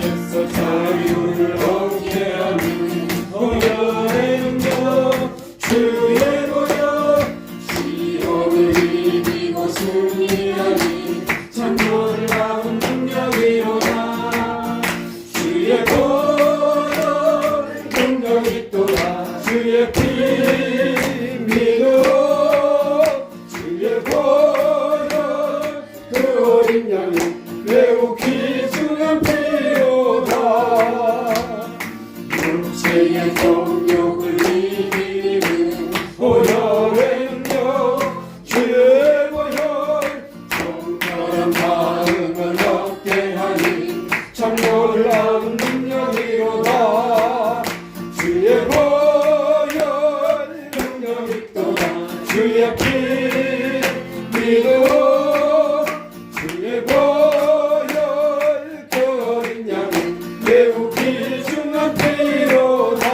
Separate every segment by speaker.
Speaker 1: 죄에서 자유를 얻게 하는 보혈의 능력 주의 보혈 시험을 이기고 승리하니 참 놀라운 능력이로다 주의 보혈 능력이 또다 주의 피 믿어 주의 보혈 그 어린 양이 매우 귀중한 피로다 육체의 정욕을 이기는 보혈의 능력 주의 보혈 정결한 마음을 얻게 하니 참 놀라운 능력이로다 주의 보혈 능력이 또다 주의 피 믿어 주의 보혈 그 어린 양이 매우 귀중한 피로다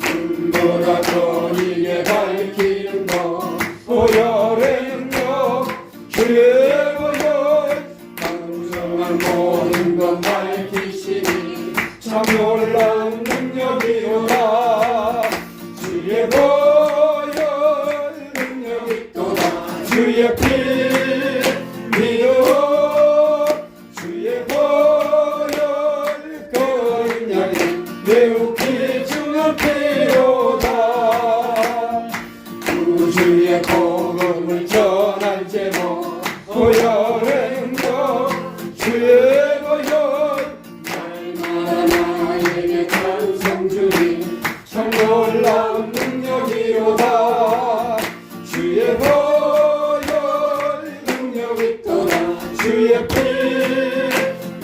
Speaker 1: 눈보라 거리에 밝히는 것 보혈의 능력 주의 보혈 강성한 모든 것 밝히시니 참 놀라운 능력이로다 주의 보혈 능력이 또다 주의 피 믿어 주의 보혈 그 어린 양이 매우 귀중한 피로다 구주의 복음을 전할 제목 보혈의 능력 주의 보혈 날마다 나에게 찬송 주니 참 놀라운 능력이로다 주의 보혈 능력이 또다 주의 피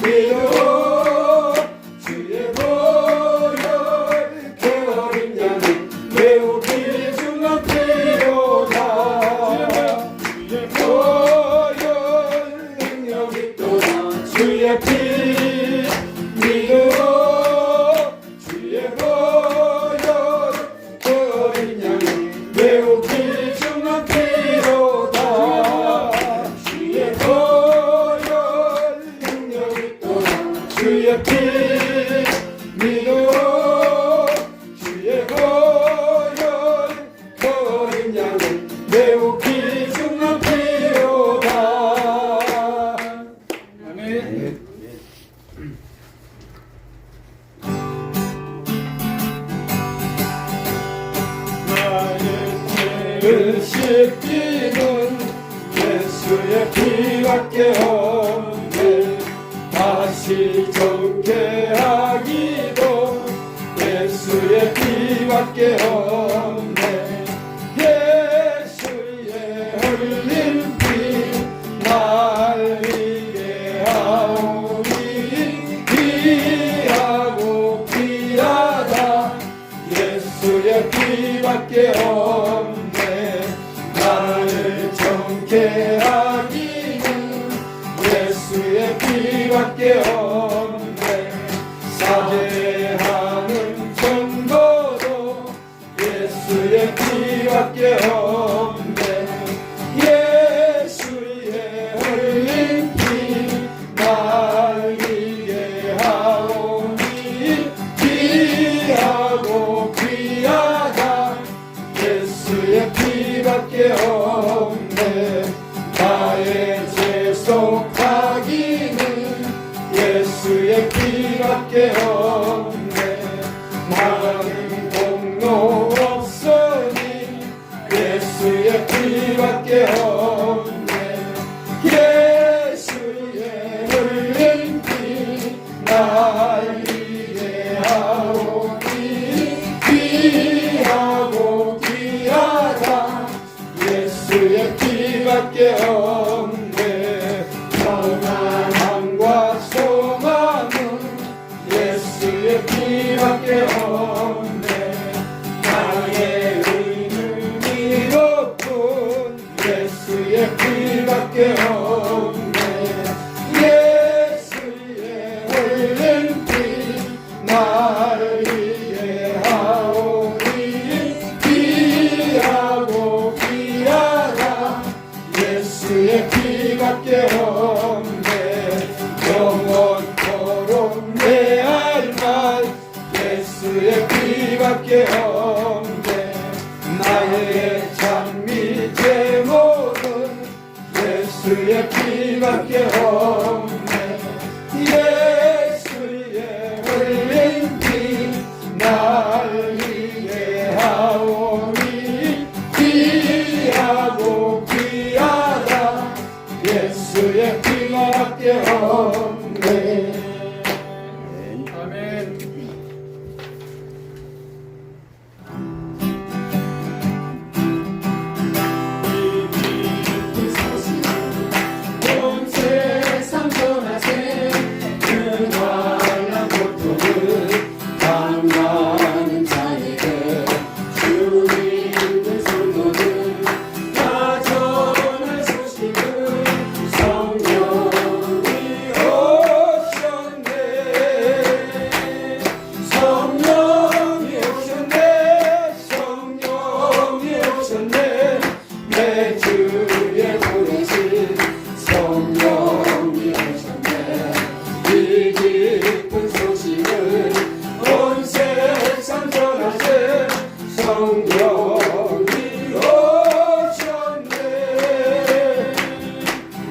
Speaker 1: 믿어 주의 보혈 그 어린 양이 매우 귀중한 피로다 주의 보혈 능력이 또다 주의 피 믿어 주의 보혈 그 어린 양이 매우 귀중한 피로다 주의 보혈 능력이 또다 주의 피 믿어 주의 보혈 그 어린 양이 매우 귀중한 피로다 아멘. 나의 죄를 씻기는 예수의 피밖에 없네 다시 정죄하기도 예수의 피밖에 없네 예수의 흘린 피 날 이게 하오니 귀하고 귀하다 예수의 피밖에 없네 나를 정죄하기는 예수의 피밖에 없네 사죄하는 정도도 예수의 피밖에 없네 예수의 흘린 피 날 이게 하오니 귀하고 귀하다 예수의 피밖에 없네 나의 죄 속하기는 예수의 피밖에 없네 나는 공로 없으니 예수의 피밖에 없네 예수의 흘린 피 날 이게 하오니 귀하고 귀하다 예수의 피밖에 없네 평안함과 소망은 예수의 피밖에 없네 나의 의는 이롭군 예수 피밖에 없네. 나의 찬미 제목은 예수의 피밖에 없네. 예수의 흘린 피 날 위해 하오니 귀하고 귀하다. 예수의 피밖에 없네.
Speaker 2: 아멘.
Speaker 1: 온 세상 전하세 근활한 고통을 당하는 자에게 주님의 손으로 다 전할 소식을 성령이 오셨네. 성령이 오셨네. 성령이 오셨네. 내 주에 보내신 성령이 오셨네. 이 기쁜 소식을 온 세상 전하세 성령이 오셨네.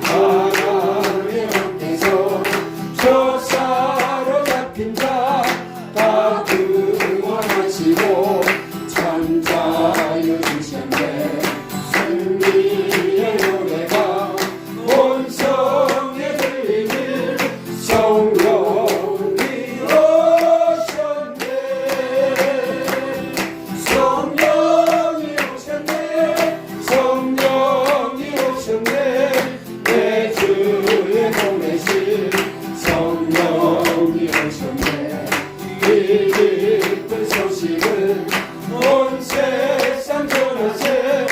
Speaker 1: 하나님 앞에서 저 사로잡힌 자 다 구원하시고 참 자유 주셨네. 승리의 노래가 온 성에 들리니 성령이 오셨네. 성령이 오셨네. 성령이 오셨네. 내 주에 보내신 성령이 오셨네. 이 기쁜 소식은 온 세상 전하세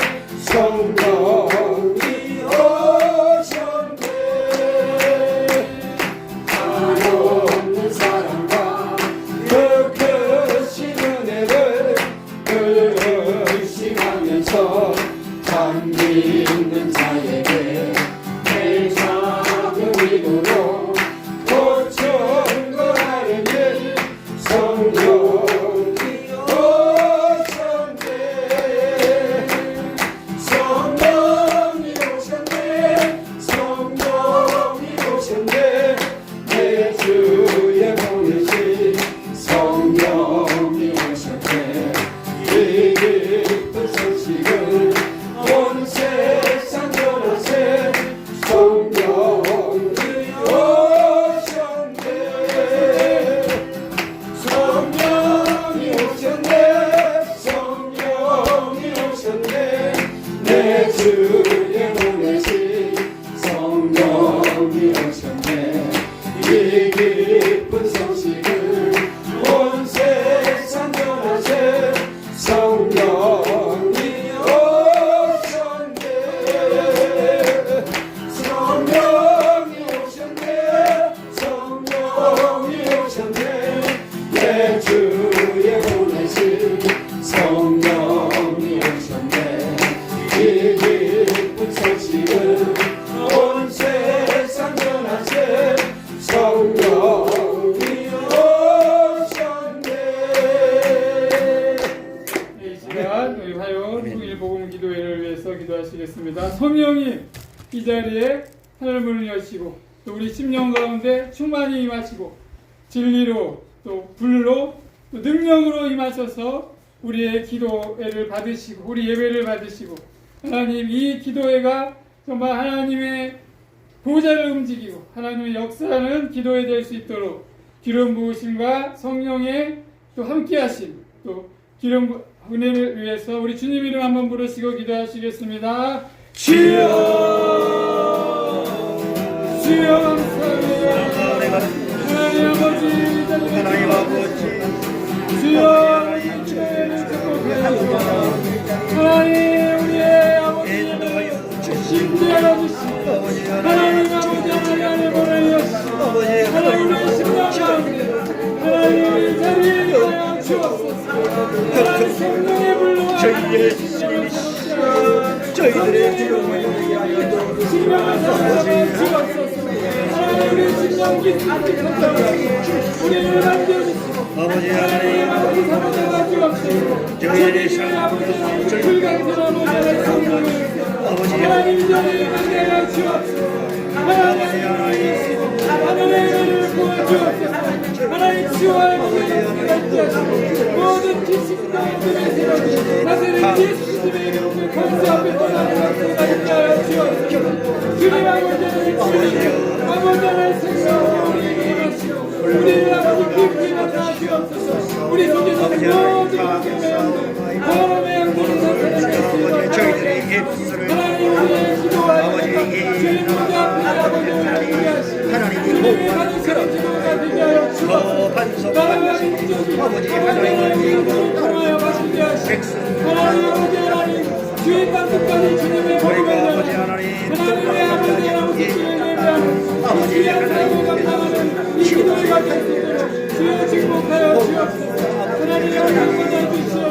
Speaker 1: 성령이 오셨네. 한없는 사랑과 그 크신 은혜를 의심하면서 잠기는 자에게 내 작은 위로로 고쳐온 걸 아뢰니 성령이 오셨네. 성령이 오셨네. 성령이 오셨네. 내 주에 보내신 성령이 오셨네. 이 기쁜 소식을 온 세상 전하세 성령이 오셨네. 성령이 오셨네. 성령이 오셨네. 내 주에 보내신 성령이 오셨네. 이 기쁜 소식을 온 세상 전하세 성령이 오셨네. 성령이 오셨네. 성령이 오셨네. 내 주에 보내신 성령이 오셨네. 이 기쁜 소식을 온 세상 전하세 성령이 오셨네.
Speaker 2: 이 시간 우리 화요 통일복음 기도회를 위해서 기도하시겠습니다. 성령님 이 자리에 하늘문을 여시고 또 우리 심령 가운데 충만히 임하시고 진리로 또 불로 또 능력으로 임하셔서 우리의 기도회를 받으시고 우리 예배를 받으시고 하나님 이 기도회가 정말 하나님의 보좌를 움직이고 하나님의 역사하는 기도회 될 수 있도록 기름 부으심과 성령의 또 함께하심 또 기름 은혜를 위해서 우리 주님 이름 한번 부르시고 기도하시겠습니다. 주여 주여 감사합니다. 하나님 아버지
Speaker 3: 하나님 아버지
Speaker 2: 주여 이 기도회를 축복하여 하나님 우리의 아버지를 심지어 주시고 하나님 아버지 하나님의 보내 주시고 하나님의 심령 가운데 하나님의 자리에 있어 주옵소서. 하나님 성령의 불로
Speaker 3: 저희들의 저희들의 주님을
Speaker 2: 신령한 사랑을 주옵소서. 하나님 우리 신령기 우리를 만져주시고
Speaker 3: 아버지 하나님
Speaker 2: 아버지 사랑하여 주옵소서.
Speaker 3: 저희들의
Speaker 2: 저희들의 아버지 불강선한 모델의 성령을
Speaker 3: 아버지
Speaker 2: 하나님 저희를 만나여 주옵소서. 하나님 하나님의 은혜를 부어주옵소서. 하나님 주와의 문제를 해결하시고 모든 지식과 믿음의 세력이 나사렛 예수 그리스도의 이름으로 권세 앞에 떠나는 것을 받게 하여 주옵소서. 주님 아버지를 주님 아버지 하나의 생명으로 우리에게 임하시고 우리를 아버지 깊이 만나 주옵소서. 우리 속에서 모든 기쁨의 영들 바람의 영들을 나타내게
Speaker 3: 저희들의 예수를
Speaker 2: 하나님 우리의 기도와 주님 문제 앞에 아버지를 위하시고 주님의 받으시는 기도가 되게 하여 주옵소서. 나라와 민족이 아버지 하나님의 이름으로 통하여 바치게 하시고 하나님 아버지 하나님 주의 땅 끝까지 주님의 복음을 전하는 하나님의 아버지 하나님 주의 예배하는 이 귀한 삶을 감당하는 이 기도를 받을 수 있도록 주여 축복하여 주옵소서. 하나님 아버지 보내 주시옵소서.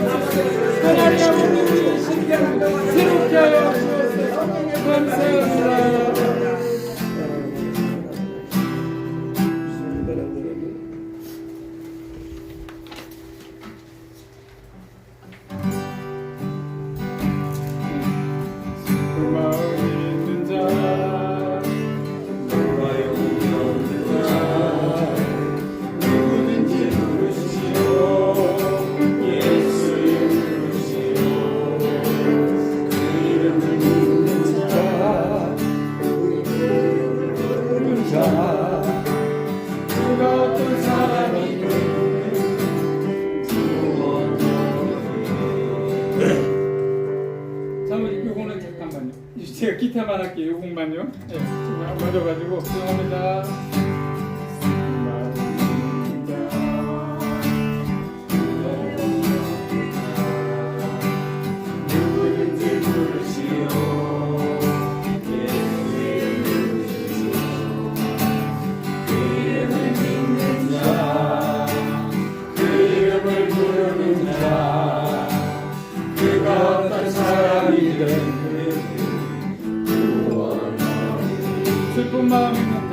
Speaker 2: 하나님 아버지 우리의 신경을 새롭게 하여 주옵소서. 감사합니다. 마음이 있는 자 누구든지 부르시오 예수 부르시오 그 이름을 믿는 자 그가 어떤 사람이든 잠깐만 요거는 잠깐만요. 제가 기타만 할게요. 요곡만요. 네, 지금 맞아가지고 죄송합니다. 누구든지 부르시오 그 이름을 믿는 자 그 이름을 부르는 자 그가 어떤 사람이든 슬픈 마음 있는 자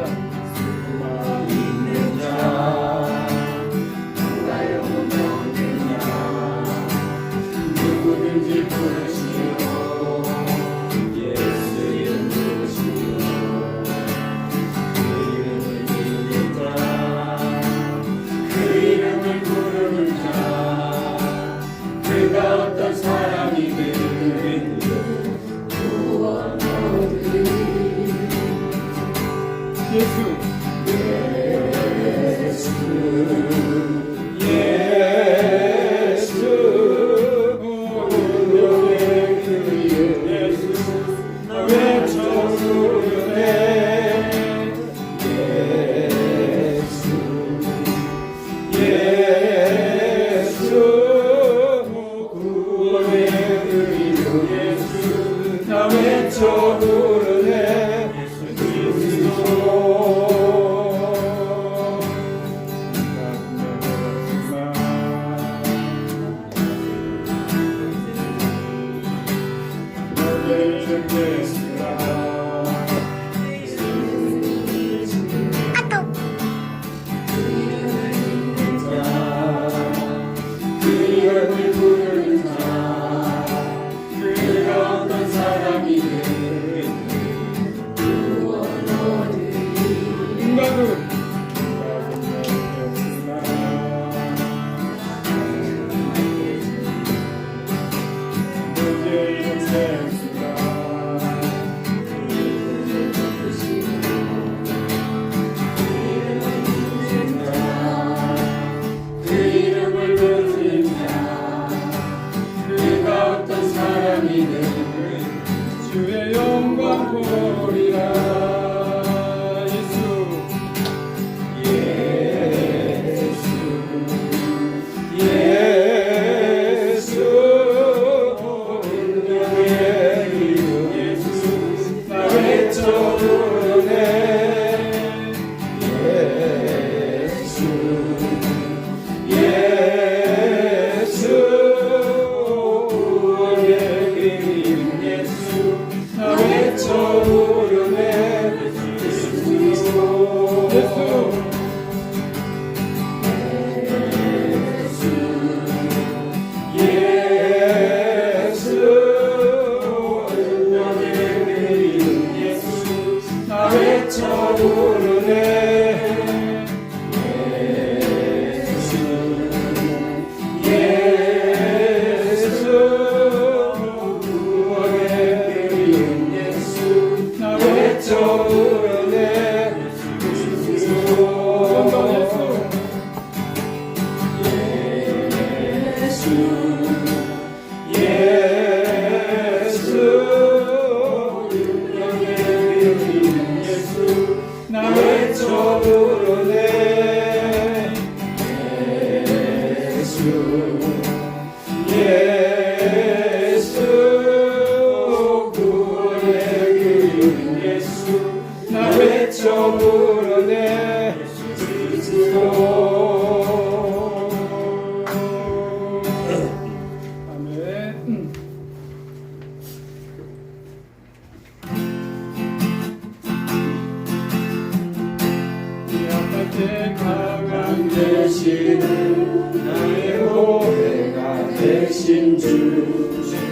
Speaker 1: 되시는 나의 보배가 되신 주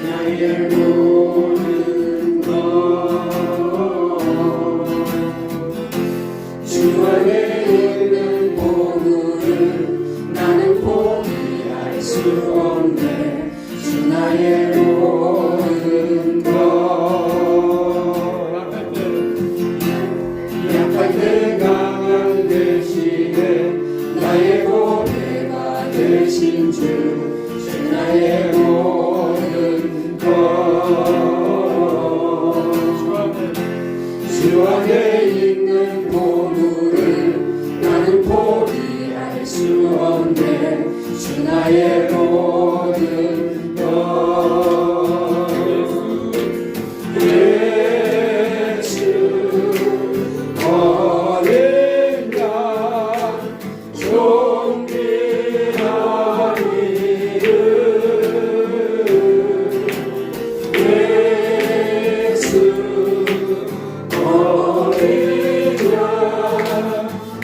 Speaker 1: 나의 모든 것 주 안에 있는 보물을 나는 포기할 수 없네 주 나의 모든 것 약할 때 강한 대신에 나의 보배가 되신 주 나의 모든 것 주 안에 있는 보물을 나는 포기할 수 없네 주 나의 모든 것 예수 어린 양 존귀한 이름 예수 어린 양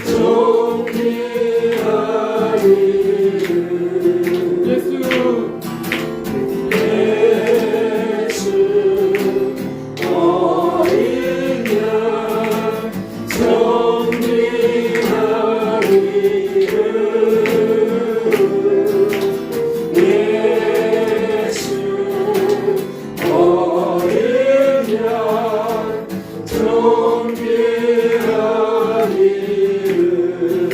Speaker 1: 존귀한 이름 예수 어린 양 존귀한 이름 예수 어린 양 존귀한 이름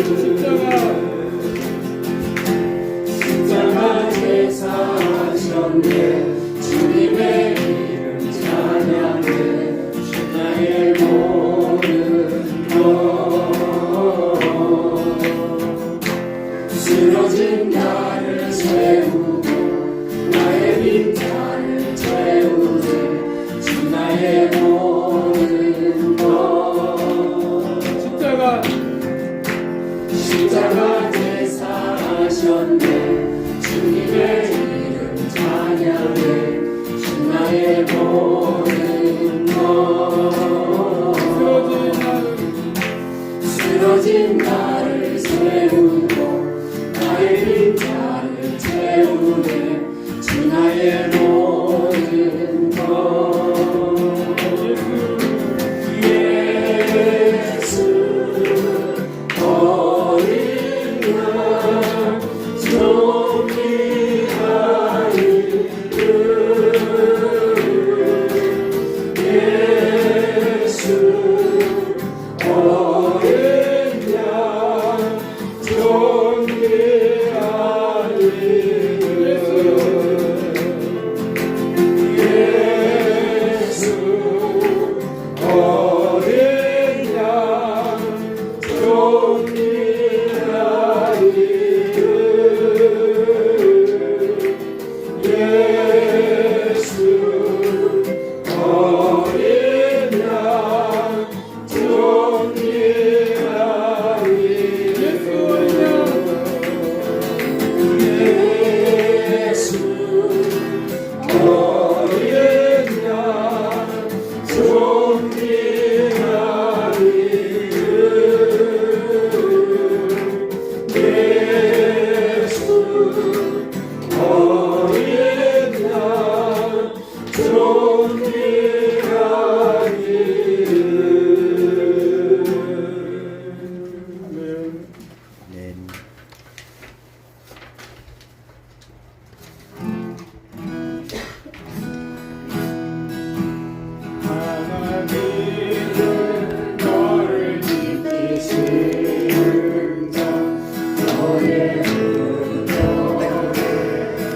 Speaker 1: 십자가 제사하셨네 주님의 이름 찬양해 주 나의 모든 것 쓰러진 나를 세우고 나의 빈자를 채우네 주 나의 모든 것 십자가 제사하셨네 주님의 이름 찬양해 주 나의 모든 것 쓰러진 나를 세우고 나의 빈자를 채우네 주 나의 모든 것 예수 어린 양 존귀한 이름 예수 어린 양 존귀한 이름 예수 어린 양 존귀한 이름 예수 어린 양 존귀한 예수 어린 양 존귀한 이름 예수 어린 양 존귀한 이름
Speaker 3: 네.
Speaker 2: 하나님은 너를 지키시는 자 너의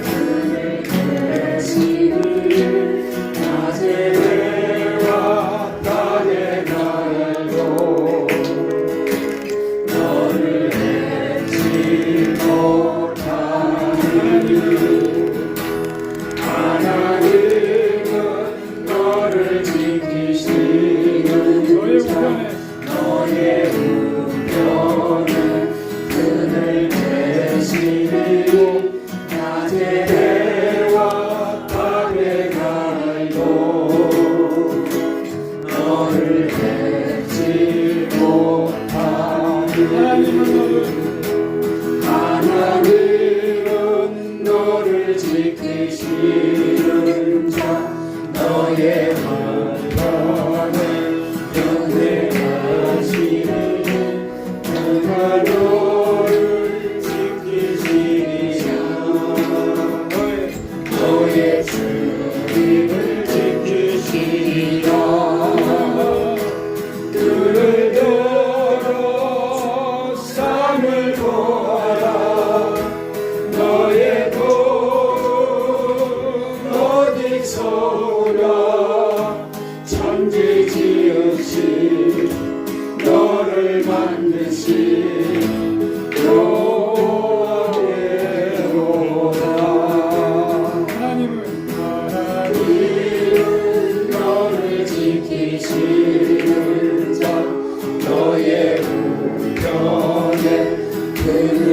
Speaker 2: 은혜를 되시니 낮에 해와 낮에 날도 너를 해치
Speaker 1: 너를 지키시리라 너의 주님을 지키시리라 그를 들어 산을 보아라 너의 돈 어디서 오랴 천지 지으신 너를 만드신 여호와께로다
Speaker 2: 하나님은
Speaker 1: 너를 지키시는 자 너의 우편에 그는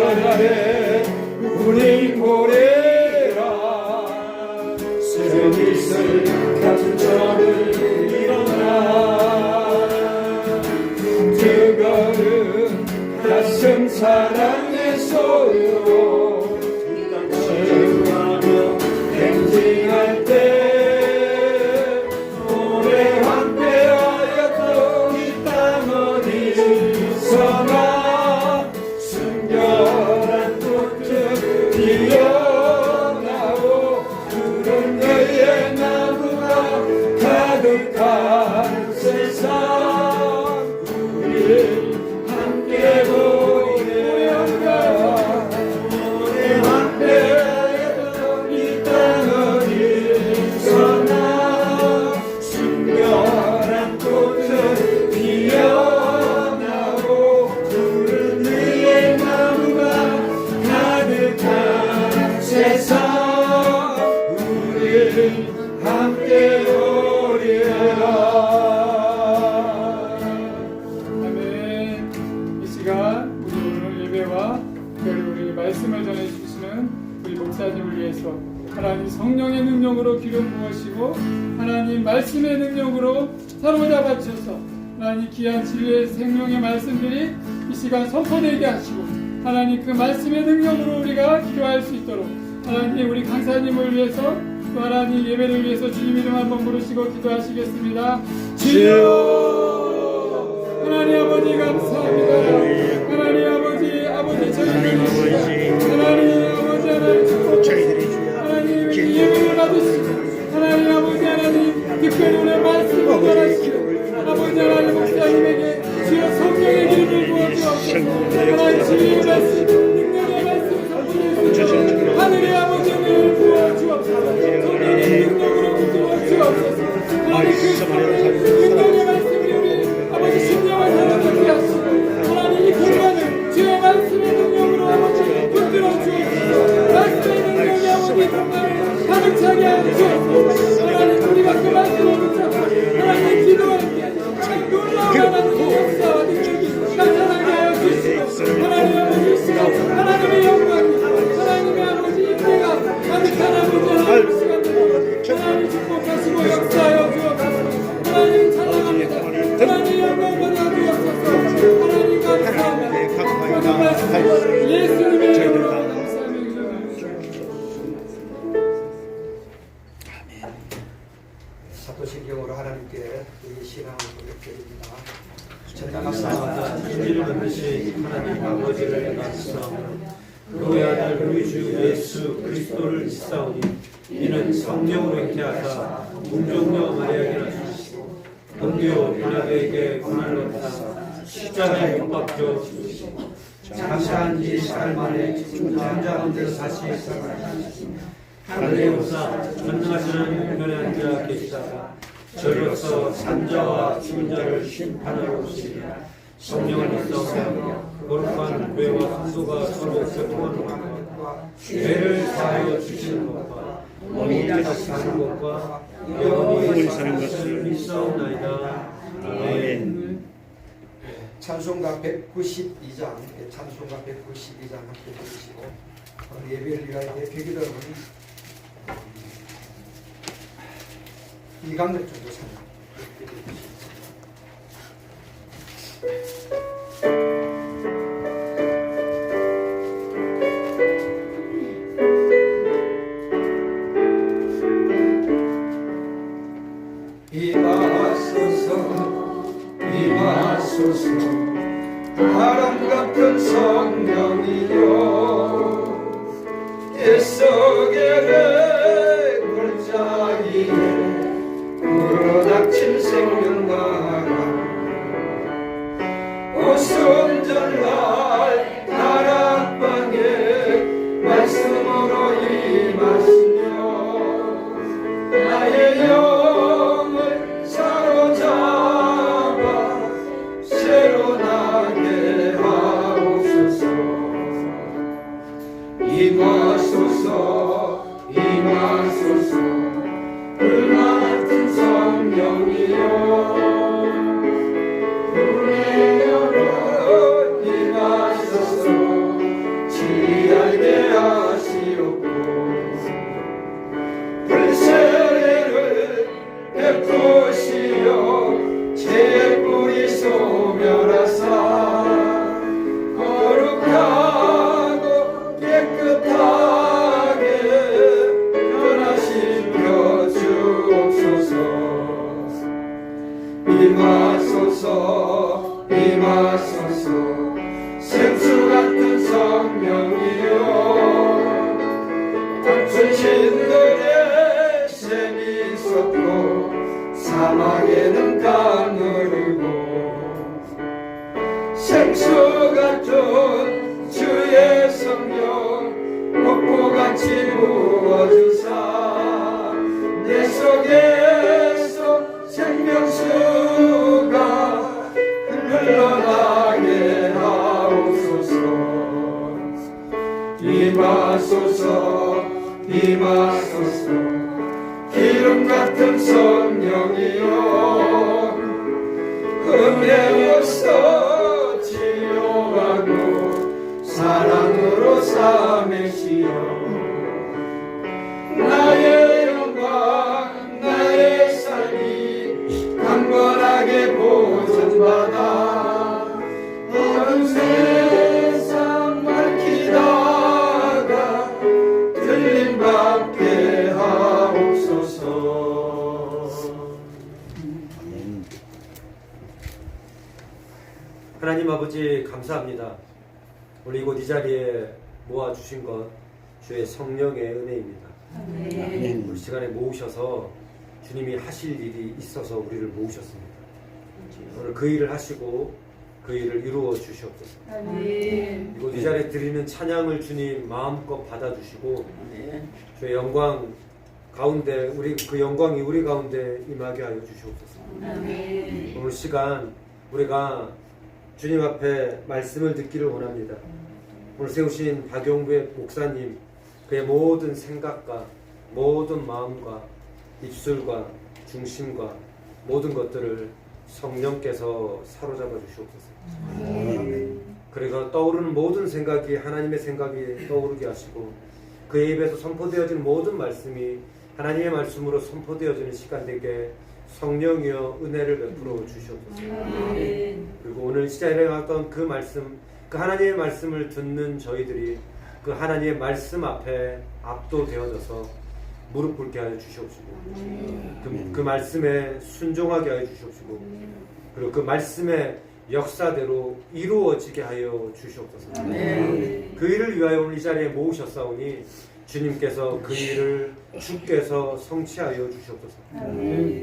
Speaker 1: 아래 우리 보내라 새벽이슬 같은 저를 일어나 뜨거운 가슴 사랑의 손으로 체험하며 행진할 때 오래 함께하였던 이 땅 어디서나 순결한 꽃들 피어나고 푸른 너의 나무가 가득한 세상 우리 함께 보내라 오래 함께하였던 이 땅 어디서나 순결한 꽃들 피어나고 푸른 너의 나무가 가득한 세상 우리 함께 오리라.
Speaker 2: 아멘. 이 시간 우리 오늘 예배와 특별히 우리 말씀을 전해주시는 우리 목사님을 위해서 하나님 성령의 능력으로 기름 부으시고 하나님 말씀의 능력으로 사로잡아 주셔서 하나님 귀한 진리의 생명의 말씀들이 이 시간 선포되게 하시고 하나님 그 말씀의 능력으로 우리가 기도할 수 있도록 하나님 우리 강사님을 위해서 또 하나님 예배를 위해서 주님 이름 한번 부르시고 기도하시겠습니다. 주여 하나님 아버지 감사합니다. 하나님 아버지 저희들이 하나님 아버지 하나님 축복하시고 하나님 예배를 받으시고 하나님 아버지 하나님 특별히 오늘 말씀을 전하시고 아버지 하나님 목사님에게 주여 성령의 기름을 부어주옵소서. 하나님 주님의 말씀 능력의 말씀을 선포해주시고 하늘의 아버지 은혜를 부어주옵소서. 성령의 능력으로 부어주옵소서. 하나님 그 능력의 말씀이 우리 아버지 심령을 사로잡게 하시고 하나님 이 공간을 주의 말씀의 능력으로 아버지 붙들어 주옵소서. 말씀의 능력이 아버지 공간을 가득 차게 하여 주옵소서. 하나님 우리가 그 말씀을 붙잡고 하나님 기도할 때 하나님 놀라운 하나님의 역사와 능력이 나타나게 하여 주시고 하나님 아버지 이 시간 하나님의 영광이 하나님의 아버지 임재가 가득한 아버지 하나님 시간 되고 하나님 축복하시고 역사하여 주옵소서. 하나님 찬양합니다. 하나님 영광 받아 주옵소서. 하나님 감사합니다. 모든 말씀 예수님의 이름으로 감사합니다.
Speaker 4: 사도신경으로 하나님께 우리 신앙을 고백드립니다. 전능하시다 진리를 만드신 하나님 아버지를 말씀하며 그의 아들 우리 주 예수 그리스도를 믿사오니 이는 성령으로 잉태하사 동정녀 마리아에게 나시고 본디오 빌라도에게 고난을 받아 십자가에 못 박혀 죽으시고 장사한 지 사흘 만에 죽은 자 가운데서 다시 살아나시고 하늘에 오사 전능하시는 은혜에 앉아 계시다가 저리로서 산자와 죽은 자를 심판하러 오시리라. 성령을 믿사오며 거룩한 교회와 성도가 서로 교통하는 것과 죄를 사하여 주시는 것과 몸이 다시 사는 것과 영원히 사는 것을 믿사옵나이다. 아멘. 찬송가 192장 함께 부르시고 예배를 위하여 대표기도하는 이강렬 정도 찬양 임하소서 바람 같은 성령이여 애석의 골짜기에 불어닥친 생명과가 오순절날 다락방에 말씀으로 임하시며 나의 영을 사로잡아 새로 나게 하옵소서. 임하소서 임하소서 불같은 성령이여 임하소서 임하소서 임하소서 생수 같은 성령이여 닥친 신들의 셈이 섰고 사막에는 강으르고 생수 같은 주의 성령 폭포같이 부어주사 내 속에서 생명수가 흘러나게 하옵소서 임하소서 임하소서 기름 같은 성령이여 은혜로서 치료하고 사랑으로 삼으시오 나의 영광 나의 삶이 강건하게 보존받아 어두운 세상 밝히다가 들림 받게 하옵소서.
Speaker 1: 하나님 아버지 감사합니다. 우리 이곳 이 자리에 모아주신 것 주의 성령의 은혜입니다. 우리 시간에 모으셔서 주님이 하실 일이 있어서 우리를 모으셨습니다. 오늘 그 일을 하시고 그 일을 이루어 주시옵소서. 이곳 이 자리에 드리는 찬양을 주님 마음껏 받아주시고 주의 영광 가운데 그 영광이 우리 가운데 임하게 하여 주시옵소서. 오늘 시간 우리가 주님 앞에 말씀을 듣기를 원합니다. 오늘 세우신 박용부의 목사님 그의 모든 생각과 모든 마음과 입술과 중심과 모든 것들을 성령께서 사로잡아 주시옵소서. 그리고 떠오르는 모든 생각이 하나님의 생각이 떠오르게 하시고 그의 입에서 선포되어지는 모든 말씀이 하나님의 말씀으로 선포되어지는 시간 되게 성령이여 은혜를 베풀어 주시옵소서. 그리고 오늘 시작에 나왔던 그 말씀, 그 하나님의 말씀을 듣는 저희들이 그 하나님의 말씀 앞에 압도되어져서 무릎 꿇게 하여 주시옵시고 그 말씀에 순종하게 하여 주시옵시고 그리고 그 말씀의 역사대로 이루어지게 하여 주시옵소서. 그 일을 위하여 오늘 이 자리에 모으셨사오니 주님께서 그 일을 주께서 성취하여 주시옵소서.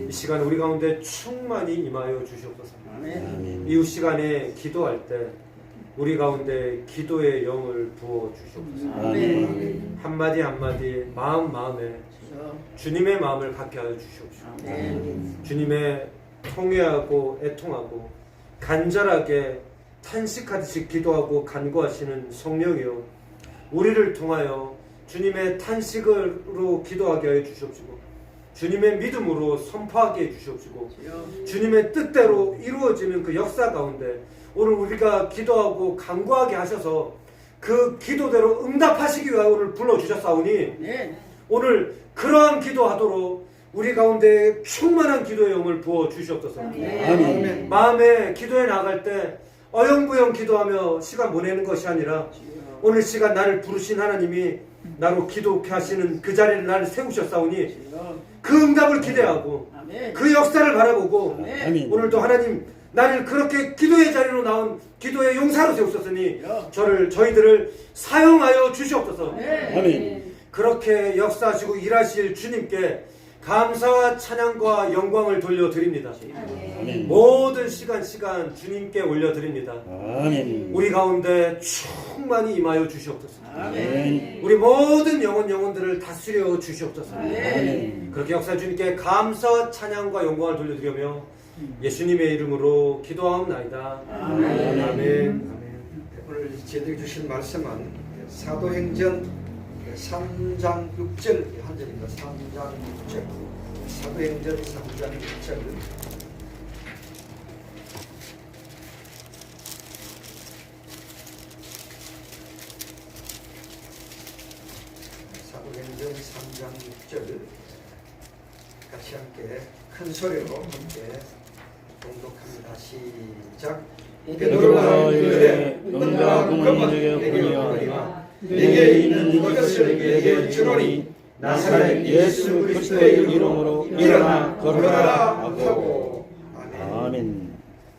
Speaker 1: 이 시간 우리 가운데 충만히 임하여 주시옵소서. 이후 시간에 기도할 때 우리 가운데 기도의 영을 부어 주시옵소서. 한마디 한마디 마음에 주님의 마음을 갖게 하여 주시옵소서. 주님의 통회하고 애통하고 간절하게 탄식하듯이 기도하고 간구하시는 성령이요 우리를 통하여 주님의 탄식으로 기도하게 하여 주시옵시고 주님의 믿음으로 선포하게 해 주시옵시고 주님의 뜻대로 이루어지는 그 역사 가운데 오늘 우리가 기도하고 간구하게 하셔서 그 기도대로 응답하시기 위하여 오늘 불러주셨사오니 오늘 그러한 기도하도록 우리 가운데 충만한 기도의 영을 부어 주시옵소서. 마음에 기도에 나갈 때 어영부영 기도하며 시간 보내는 것이 아니라 오늘 시간 나를 부르신 하나님이 나로 기도케 하시는 그 자리에 나를 세우셨사오니 그 응답을 기대하고 그 역사를 바라보고 오늘도 하나님 나를 그렇게 기도의 자리로 나온 기도의 용사로 세우셨으니 저희들을 사용하여 주시옵소서. 그렇게 역사하시고 일하실 주님께 감사와 찬양과 영광을 돌려드립니다. 모든 시간 주님께 올려드립니다. 우리 가운데 충만히 임하여 주시옵소서. 우리 모든 영혼들을 다스려 주시옵소서. 그렇게 역사 주님께 감사와 찬양과 영광을 돌려드리며 예수님의 이름으로 기도하옵나이다. 아멘.
Speaker 3: 오늘 제대로 주신 말씀은 사도행전 3장 6절 한 절입니다. 3장 6절 사도행전 3장 6절 사도행전 3장 6절 같이 함께 큰 소리로 함께 봉독합니다. 시작.
Speaker 4: 베드로가 이르되 너희가 금은 내게 없거니와 내게 있는 이것을 내게 주노니 나사렛 예수 그리스도의 이름으로 일어나 걸어라 하고.
Speaker 3: 아멘.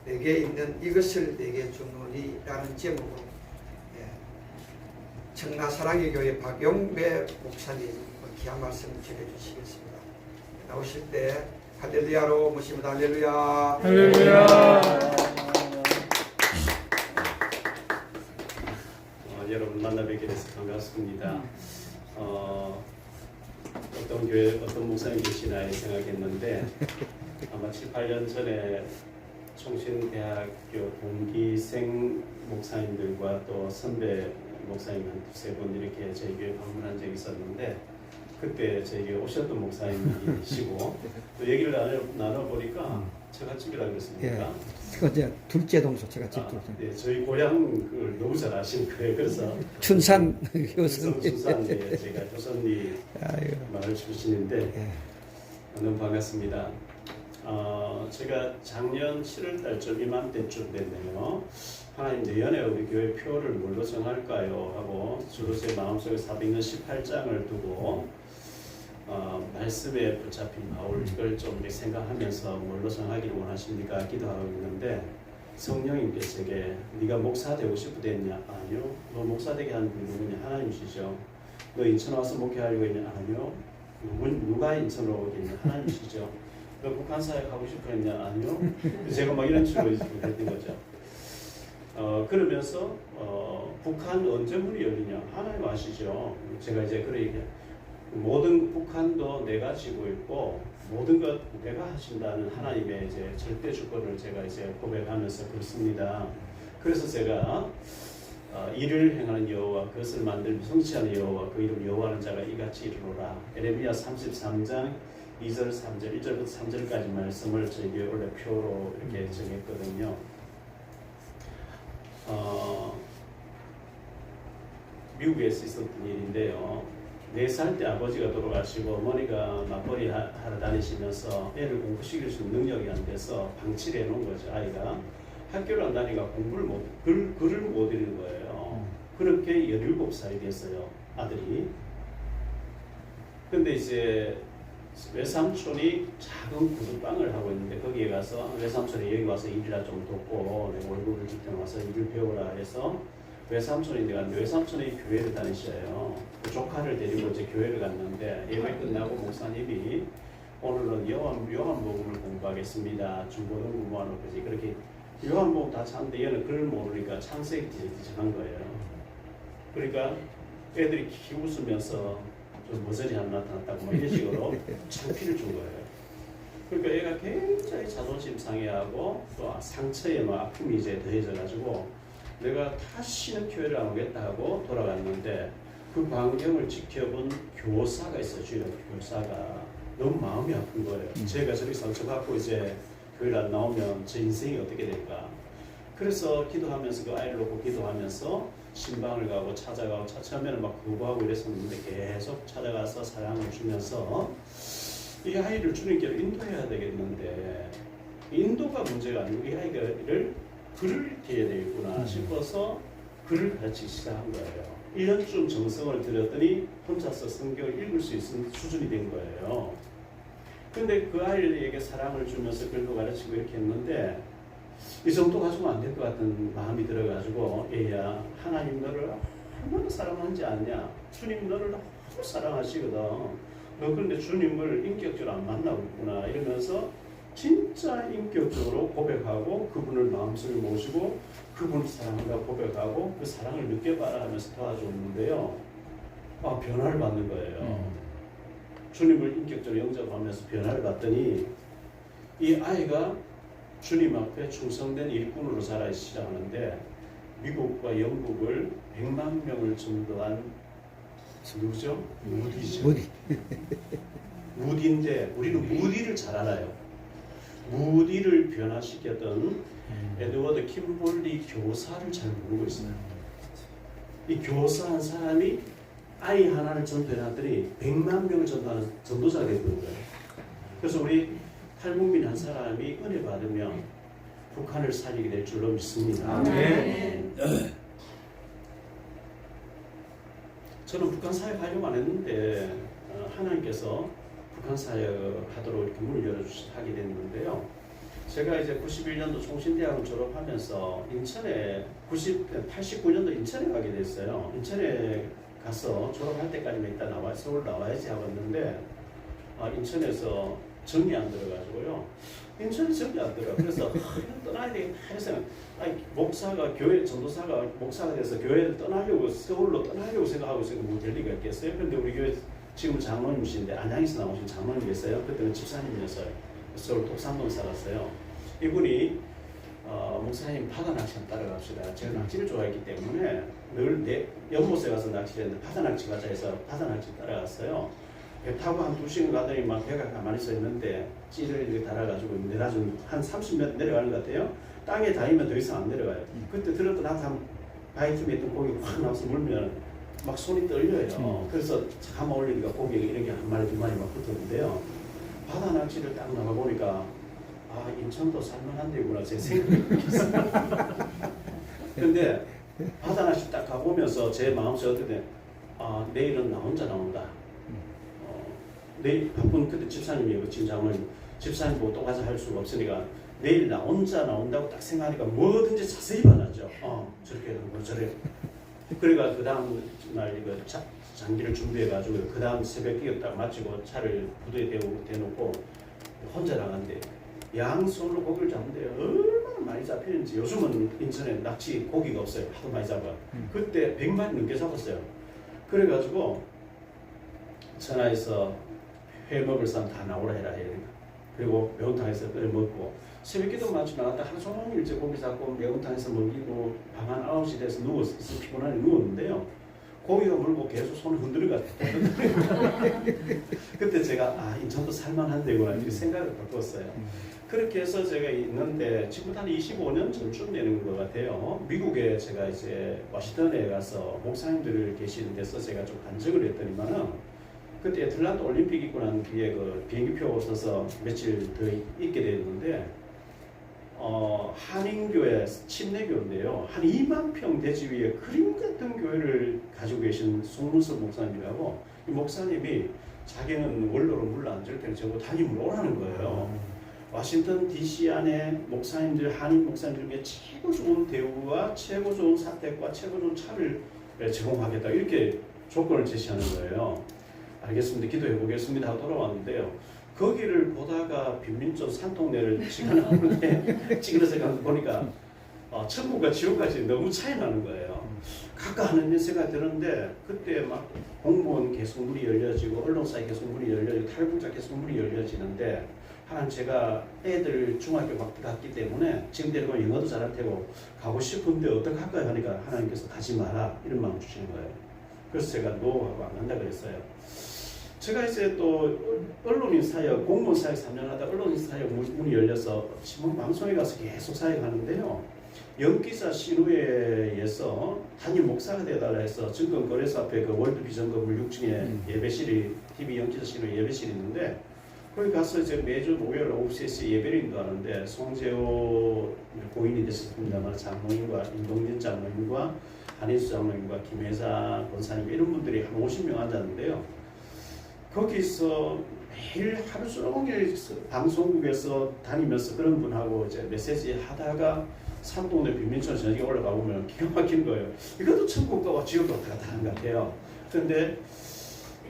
Speaker 3: 내게 있는 이것을 내게 주노니라는 제목으로 청라사랑의 교회 박용배 목사님 귀한 말씀 전해주시겠습니다. 나오실 때 할렐루야로 모십니다. 할렐루야.
Speaker 2: 할렐루야.
Speaker 5: 여러분 만나 뵙게 돼서 반갑습니다. 어떤 교회 어떤 목사님 계시나 생각했는데 아마 7, 8년 전에 총신대학교 동기생 목사님들과 또 선배 목사님 한 두세 분 이렇게 저희 교회 방문한 적이 있었는데 그때 저희 교회 오셨던 목사님이시고 또 얘기를 나눠보니까 제가 집이라 그랬습니까?
Speaker 3: 그거 이제 둘째 동서 제가 집도.
Speaker 5: 네, 저희 고향을 너무 잘 아시는 거예요. 그래서
Speaker 3: 춘산
Speaker 5: 춘산에 제가 조선리 말을 주시는데 너무 반갑습니다. 제가 작년 7월달 이맘때쯤 됐네요. 하나님 내년에 우리 교회 표를 뭘로 정할까요? 하고 저도 제 마음속에 468장을 두고 말씀에 붙잡힌 바울을 좀 생각하면서 뭘로 정하기를 원하십니까? 기도하고 있는데 성령님께서 제게 네가 목사 되고 싶으겠냐? 아니요. 너 목사 되게 하는 분이 누구냐? 하나님이시죠. 너 인천 와서 목회하려고 했냐? 아니요. 누가 인천으로 오겠냐? 하나님이시죠. 너 북한 사역 하고 싶으겠냐? 아니요. 제가 막 이런 식으로 했던 거죠. 그러면서 북한 언제 문이 열리냐? 하나님 아시죠? 제가 이제 그래 얘기해요. 모든 북한도 내가 지고 있고 모든 것 내가 하신다는 하나님의 이제 절대 주권을 제가 이제 고백하면서 그렇습니다. 그래서 제가 일을 행하는 여호와 그것을 만들고 성취하는 여호와 그 이름 여호와는 자가 이같이 이르노라. 에레미야 33장 2절 3절 1절부터 3절까지 말씀을 저희 교회 원래 표로 이렇게 정했거든요. 미국에서 있었던 일인데요. 4살 때 아버지가 돌아가시고 어머니가 맞벌이 하러 다니시면서 애를 공부시킬 수 있는 능력이 안 돼서 방치를 해놓은 거죠. 아이가 학교를 안 다니까 공부를 글을 못 읽는 거예요. 그렇게 17살이 됐어요. 아들이. 근데 이제 외삼촌이 작은 구두방을 하고 있는데 거기에 가서 외삼촌이 여기 와서 일이라 좀 돕고 내 월급을 줄 때는 와서 일을 배우라 해서 외삼촌이 갔는데 외삼촌이 교회를 다니셔요. 그 조카를 데리고 이제 교회를 갔는데 예배 끝나고 목사님이 오늘은 요한복음을 공부하겠습니다. 중고등부 모아놓고 그렇게 요한복음 다 찾는데 얘는 글을 모르니까 창세기 뒤적한 거예요. 그러니까 애들이 웃으면서 좀 머저리 하나 나타났다고 막 이런 식으로 창피를 준 거예요. 그러니까 얘가 굉장히 자존심 상해하고 또 상처에 막 아픔이 이제 더해져가지고 내가 다시는 교회를 안 오겠다 하고 돌아갔는데 그 광경을 지켜본 교사가 있어요. 주일학 교사가 너무 마음이 아픈 거예요. 제가 저렇게 상처받고 이제 교회를 안 나오면 제 인생이 어떻게 될까. 그래서 기도하면서 그 아이를 놓고 기도하면서 신방을 가고 찾아가고 처음에는 막 거부하고 이랬었는데 계속 찾아가서 사랑을 주면서 이 아이를 주님께로 인도해야 되겠는데 인도가 문제가 아니고 이 아이를 글을 읽게 되겠구나 싶어서 글을 가르치기 시작한 거예요. 1년쯤 정성을 들였더니 혼자서 성경을 읽을 수 있는 수준이 된 거예요. 근데 그 아이에게 사랑을 주면서 글도 가르치고 이렇게 했는데 이 정도 가지고는 안 될 것 같은 마음이 들어가지고 얘야 하나님 너를 얼마나 사랑하는지 아냐. 주님 너를 너무 사랑하시거든. 너 그런데 주님을 인격적으로 안 만나고 있구나 이러면서 진짜 인격적으로 고백하고 그분을 마음속에 모시고 그분을 사랑한다고 고백하고 그 사랑을 느껴봐라 하면서 도와줬는데요. 변화를 받는 거예요. 주님을 인격적으로 영접하면서 변화를 받더니 이 아이가 주님 앞에 충성된 일꾼으로 자라기 시작하는데 미국과 영국을 100만 명을 전도한 누구죠? 무디죠. 무디인데 우리는 무디를 잘 알아요. 무디를 변화시켰던 에드워드 킴볼리 교사를 잘 모르고 있어요. 이 교사 한 사람이 아이 하나를 전도해놨더니 100만 명을 전도하는 전도자가 되는 거예요. 그래서 우리 탈북민 한 사람이 은혜 받으면 북한을 살리게 될 줄로 믿습니다. 저는 북한 사역하려고 안 했는데 하나님께서 북한 사역하도록 이렇게 문을 열어주시게 됐는데요. 제가 이제 91년도 총신대학을 졸업하면서 인천에 89년도 인천에 가게 됐어요. 인천에 가서 졸업할 때까지만 일단 서울 나와야지 하고 왔는데 인천에서 정이 안 들어가지고요. 인천에 정이 안 들어. 그래서 이건 떠나야 되겠다 해서 목사가 교회 전도사가 목사가 돼서 교회를 떠나려고 서울로 떠나려고 생각하고 있으니까 뭐 될 리가 있겠어요. 그런데 우리 교회 지금 장로님이신데 안양에서 나오신 장로님 계세요. 그때는 집사님이었어요. 서울 독산동 살았어요. 이분이 목사님 바다 낚시 한번 따라갑시다. 제가 낚시를 좋아했기 때문에 늘 연못에 가서 낚시를 했는데 바다 낚시 가자 해서 바다 낚시 따라갔어요. 배 타고 한 2시간 가더니 막 배가 가만히 서 있는데 찌를 이렇게 달아가지고 내려준 한 30m 내려가는 것 같아요. 땅에 닿으면 더 이상 안 내려가요. 그때 들었던 항상 바이틈에 있던 고기 확 나와서 물면 막 손이 떨려요. 그래서 감아 올리니까 고기가 이렇게 한 마리 두 마리 막 붙었는데요. 바다 낚시를 딱 나가 보니까 인천도 살만한 데구나 제 생각이 있어요. 근데 바다 낚시 딱 가보면서 제 마음속에 어떻게 내일은 나 혼자 나온다. 내일 바쁜 그때 집사님이에요. 지금 장모님 집사님 보고 또 가서 할 수가 없으니까 내일 나 혼자 나온다고 딱 생각하니까 뭐든지 자세히 봐놨죠. 저렇게 하고 저래. 그래가 그 다음 날 이거 장기를 준비해가지고 그 다음 새벽에 딱 마치고 차를 부두에 대놓고 혼자 나간대. 양손으로 고기를 잡는데 얼마나 많이 잡히는지. 요즘은 인천에 낚시 고기가 없어요. 하도 많이 잡아. 그때 100마리 넘게 잡았어요. 그래가지고 전화해서 회 먹을 사람 다 나오라 해라. 그리고 매운탕에서 끓여 먹고 새벽기도 마치 나갔다 하루 종일 이제 고기 잡고 매운탕에서 먹이고 밤 한 9시 돼서 누웠어. 피곤하게 누웠는데요. 고기가 물고 계속 손을 흔들어가. 그때 제가 인천도 살만한 데구나 이렇게 생각을 바꿨어요. 그렇게 해서 제가 있는데 지금 한 25년 전쯤 되는 것 같아요. 미국에 제가 이제 워싱턴에 가서 목사님들 계시는 데서 제가 좀 간증을 했더니만은 그때 애틀란타 올림픽 있고 난 뒤에 그 비행기표 써서 며칠 더 있게 됐는데 한인교회 침례교인데요. 한 2만 평 대지 위에 그림 같은 교회를 가지고 계신 송문섭 목사님이라고 이 목사님이 자기는 원로로 물러앉을 때는 저거 담임을 오라는 거예요. 워싱턴 DC 안에 목사님들 한인 목사님들 중에 최고 좋은 대우와 최고 좋은 사택과 최고 좋은 차를 제공하겠다 이렇게 조건을 제시하는 거예요. 알겠습니다. 기도해 보겠습니다 하고 돌아왔는데요. 거기를 보다가 빈민촌 산동네를 지나오는데 찌그러서 가서 보니까 천국과 지옥까지 너무 차이 나는 거예요. 각각 하는 생각이 드는데 그때 막 공무원 계속 문이 열려지고 언론사에 계속 문이 열려지고 탈북자 계속 문이 열려지는데 하나님 제가 애들 중학교 막 갔기 때문에 지금 데리고 영어도 잘할 테고 가고 싶은데 어떡할까요 하니까 하나님께서 가지 마라 이런 마음 주시는 거예요. 그래서 제가 노하고 안 간다 그랬어요. 제가 이제 또 언론인 사역, 공무원 사역 3년 하다 언론인 사역 문이 열려서 신문 방송에 가서 계속 사역하는데요. 영기사 신우회에서 담임 목사가 되어달라 해서 증권거래소 앞에 그 월드비전 건물 6층에 예배실이 TV 영기사 신우회 예배실이 있는데 거기 가서 이제 매주 목요일 오후 3시 예배를 인도하는데 송재호 고인이 됐습니다만 장로님과 임동진 장로님과 한인수 장로님과 김혜사 권사님 이런 분들이 한 50명 앉았는데요. 거기서 매일 하루 종일 방송국에서 다니면서 그런 분하고 이제 메시지 하다가 산동네 빈민촌 저녁에 올라가 보면 기가 막힌 거예요. 이것도 천국과 지옥도 왔다 갔다 하는 것 같아요. 그런데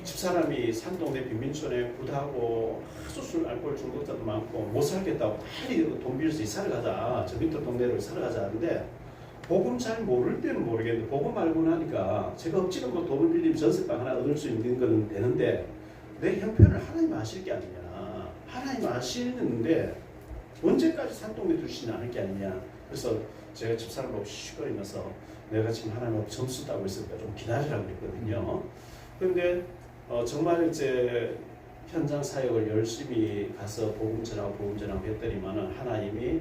Speaker 5: 집사람이 산동네 빈민촌에 부다고 수술 알코올 중독자도 많고 못 살겠다고 빨리 돈 빌려서 이사를 가자. 저 밑에 동네로 이사를 가자 하는데 복음 잘 모를 때는 모르겠는데 복음 알고 나니까 제가 억지로 뭐 돈을 빌리면 전세방 하나 얻을 수 있는 건 되는데 내 형편을 하나님 아실 게 아니냐. 하나님 아시는데 언제까지 산동네 두시지 않을 게 아니냐. 그래서 제가 집사람 보고 시끄러면서 내가 지금 하나님하고 점수 따고 있으니까 좀 기다리라고 그랬거든요. 그런데 정말 이제 현장 사역을 열심히 가서 복음 전하고 했더니만은 하나님이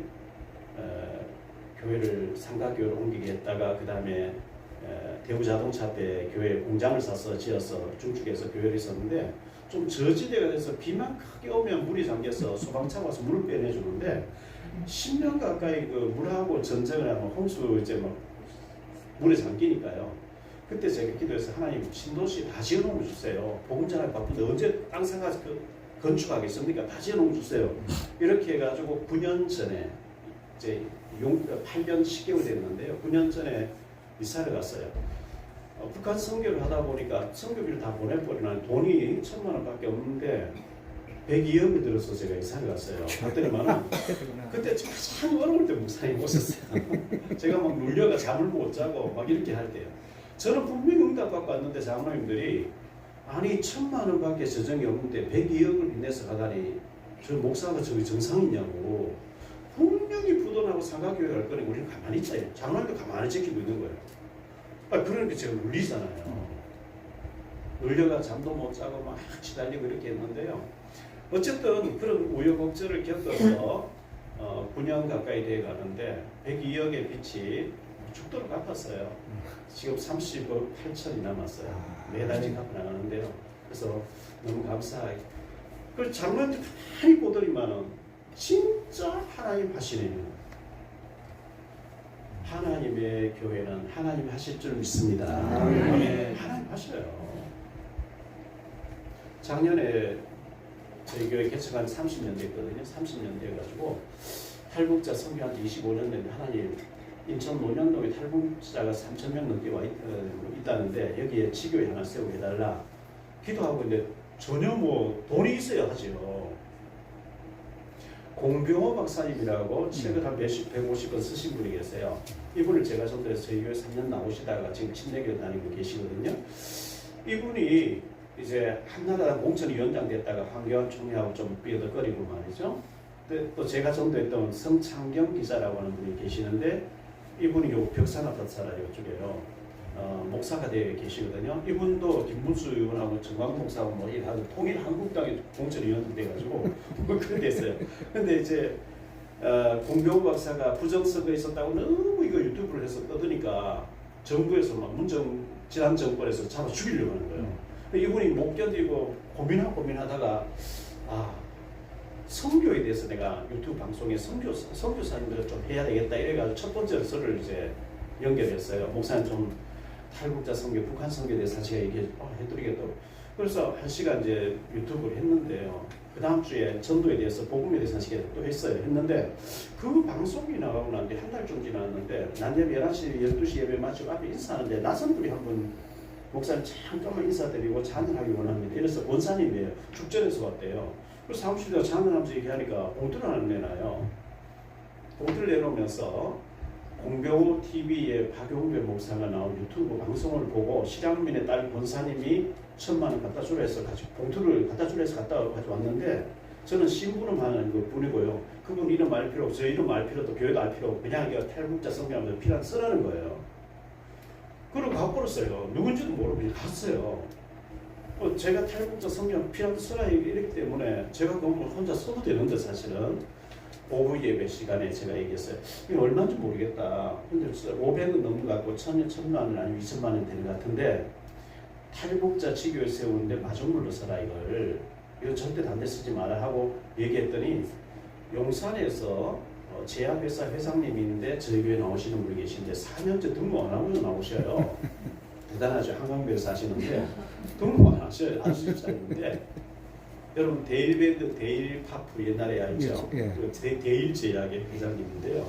Speaker 5: 교회를 상가교회로 옮기게 했다가 그 다음에 대우자동차 앞에 교회 공장을 지어서 중축해서 교회를 있었는데 좀 저지대가 돼서 비만 크게 오면 물이 잠겨서 소방차가 와서 물을 빼내주는데 10년 가까이 그 물하고 전쟁을 하면 홍수 이제 막 물에 잠기니까요. 그때 제가 기도해서 하나님 신도시 다 지어놓으면 주세요. 복음 전하기 바쁜데 언제 땅 사가지고 건축하겠습니까? 다 지어놓고 주세요. 이렇게 해가지고 9년 전에 이제 8년 10개월 됐는데요. 9년 전에 이사를 갔어요. 북한 선교를 하다 보니까 선교비를 다 보내버리는 돈이 1,000만 원밖에 없는데 102억을 들어서 제가 이사를 갔어요. 갔더니만은 그때 참 어려울 때 목사님 오셨어요. 제가 막 눌려가 잠을 못 자고 막 이렇게 할 때요. 저는 분명히 응답받고 왔는데 장로님들이 아니 1,000만 원밖에 재정이 없는데 102억을 빚내서 가다니 저 목사가 저기 정상이냐고. 분명히 부도나고 상가교회 갈 거니 우리는 가만히 있자요. 장로님도 가만히 지키고 있는 거예요. 그러니까 제가 눌리잖아요. 눌려가 잠도 못 자고 막 시달리고 이렇게 했는데요. 어쨌든 그런 우여곡절을 겪어서 9년 가까이 돼 가는데 102억의 빚이 죽도록 갚았어요. 지금 30억 8천이 남았어요. 매달씩 갚아 나가는데요. 그래서 너무 감사하게. 그 장로님들 많이 보더니만은 진짜 하나님 하시네요. 하나님의 교회는 하나님 하실 줄 믿습니다. 네, 하나님 하셔요. 작년에 저희 교회 개척한 30년 됐거든요. 30년 돼가지고 탈북자 선교한 지 25년 됐는데 하나님 인천 논현동에 탈북자가 3,000명 넘게 와 있다는데 여기에 지교회 하나 세우게 해달라 기도하고 있는데 전혀 뭐 돈이 있어야 하죠. 공병호 박사님이라고 책을 한 150권 쓰신 분이 계세요. 이분을 제가 전도해서 저희 교회 3년 나오시다가 지금 침례교회 다니고 계시거든요. 이분이 이제 한나라당 공천위원장 됐다가 황교안 총리하고 좀 삐어덕거리고 말이죠. 또 제가 전도했던 성창경 기자라고 하는 분이 계시는데 이분이 요 벽산아파트 살아요. 이쪽에요. 목사가 되어 계시거든요. 이분도 김문수 의원하고 정광 목사하고 뭐 일하고 통일한국당의 공천위원장 돼가지고 뭐 그렇게 됐어요. 근데 이제 공병호 박사가 부정선거에 있었다고 너무 이거 유튜브를 해서 떠드니까 정부에서 막 지난 정권에서 잡아 죽이려고 하는 거예요. 이분이 못 견디고 고민하다가 선교에 대해서 내가 유튜브 방송에 선교사님들을 좀 해야 되겠다 이래가지고 첫 번째로 저를 이제 연결했어요. 목사님 좀 탈북자 선교, 북한 선교에 대해서 제가 얘기해드리겠다고. 그래서 1시간 이제 유튜브를 했는데요. 그 다음 주에 전도에 대해서 복음에 대해서 1시간 또 했어요. 했는데 그 방송이 나가고 난 뒤 한 달 좀 지났는데 낮에 11시, 12시 예배 마치고 앞에 인사하는데 낯선 분이 한 분 목사님 잠깐만 인사드리고 찬양하기 원합니다. 이래서 권사님이에요. 축전에서 왔대요. 그래서 사무실에서 찬양하면서 얘기하니까 봉투를 하나 내놔요. 봉투를 내놓으면서 공병호 TV의 박용배 목사가 나온 유튜브 방송을 보고 실향민의 딸 권사님이 1,000만 원 갖다 주라 해서 봉투를 갖다 주라 해서 갖다 가져왔는데 저는 심부름하는 그 분이고요. 그분 이름 알 필요 없고 저 이름 알 필요도 교회도 알 필요 없고 그냥 탈북자 선교하면서 필요한 쓰라는 거예요. 그리고 가버렸어요. 누군지도 모르고 그냥 갔어요. 제가 탈북자 선교하면 필요한 쓰라 이랬기 때문에 제가 그건 혼자 써도 되는데 사실은 오후 예배 시간에 제가 얘기했어요. 이게 얼마인지 모르겠다. 근데 500은 넘어가고 1,000만 원 아니면 2,000만 원 되는 것 같은데 탈북자 지교회 세우는데 마중물로 써라 이거 절대 담배 쓰지 마라 하고 얘기했더니 용산에서 제약회사 회장님이 있는데 저희 교회 나오시는 분이 계신데 4년째 등록 안 하고 나오셔요. 대단하죠. 한강교회에서 하시는데 등록 안 하셔요. 아시는데 여러분 데일밴드 데일파프 옛날에 알죠? 그 데일제약의 회장님인데요.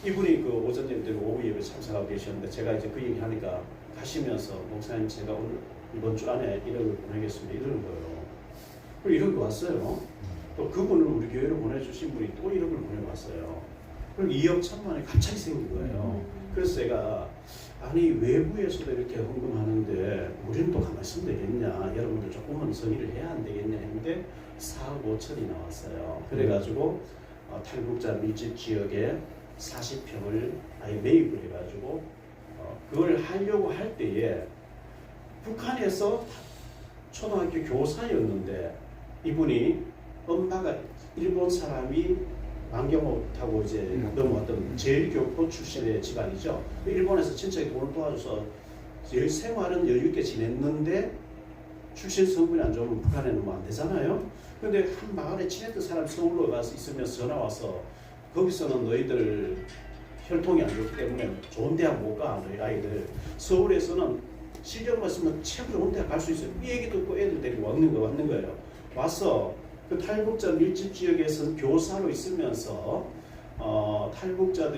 Speaker 5: 이분이 그 오전 예배 오후 예배 참석하고 계셨는데 제가 이제 그 얘기 하니까 가시면서 목사님 제가 오늘 이번 주 안에 1억을 보내겠습니다 이러는 거예요. 그리고 1억이 왔어요. 또 그분을 우리 교회로 보내주신 분이 또 1억을 보내왔어요. 그리고 2억 1,000만 원이 갑자기 생긴 거예요. 그래서 제가 아니 외부에서도 이렇게 헌금하는데 우리는 또 가만히 있으면 되겠냐, 여러분들 조금은 선의를 해야 안 되겠냐 했는데 4억 5천이 나왔어요. 그래가지고 탈북자 밀집 지역에 40평을 아예 매입을 해가지고 그걸 하려고 할 때에 북한에서 초등학교 교사였는데 이분이 엄마가 일본 사람이 안경호타고 이제 넘어왔던 제일교포 출신의 집안이죠. 일본에서 친척이 돈을 도와줘서 제일 생활은 여유있게 지냈는데 출신 성분이 안 좋으면 북한에 넣으면 안 되잖아요. 근데 한 마을에 친했던 사람 서울로 가서 있으면서 전화 와서 거기서는 너희들 혈통이 안 좋기 때문에 좋은 대학 못 가, 너희 아이들. 서울에서는 실력만 쓰면 최고 좋은 대학 갈 수 있어요. 이 얘기 듣고 애들 데리고 왔는 거예요. 와서 그 탈북자 밀집 지역에서는 교사로 있으면서 탈북자가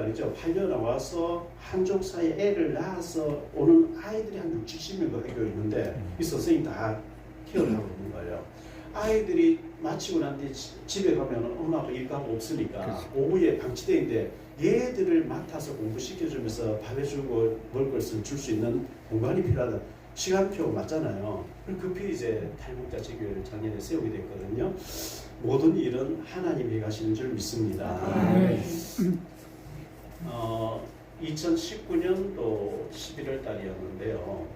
Speaker 5: 아니죠. 팔려 나와서 한족 사이에 애를 낳아서 오는 아이들이 한 60명 학교에 있는데 이 선생님이 다 케어를 하고 있는 거예요. 아이들이 마치고 난 뒤에 집에 가면 엄마가 일 가고 없으니까 오후에 방치대인데 얘들을 맡아서 공부시켜주면서 밥 해주고 먹을 것을 줄 수 있는 공간이 필요하다. 시간표 맞잖아요. 급히 이제 탈북자 제교회를 작년에 세우게 됐거든요. 모든 일은 하나님이 가시는 줄 믿습니다. 2019년도 11월 달이었는데요.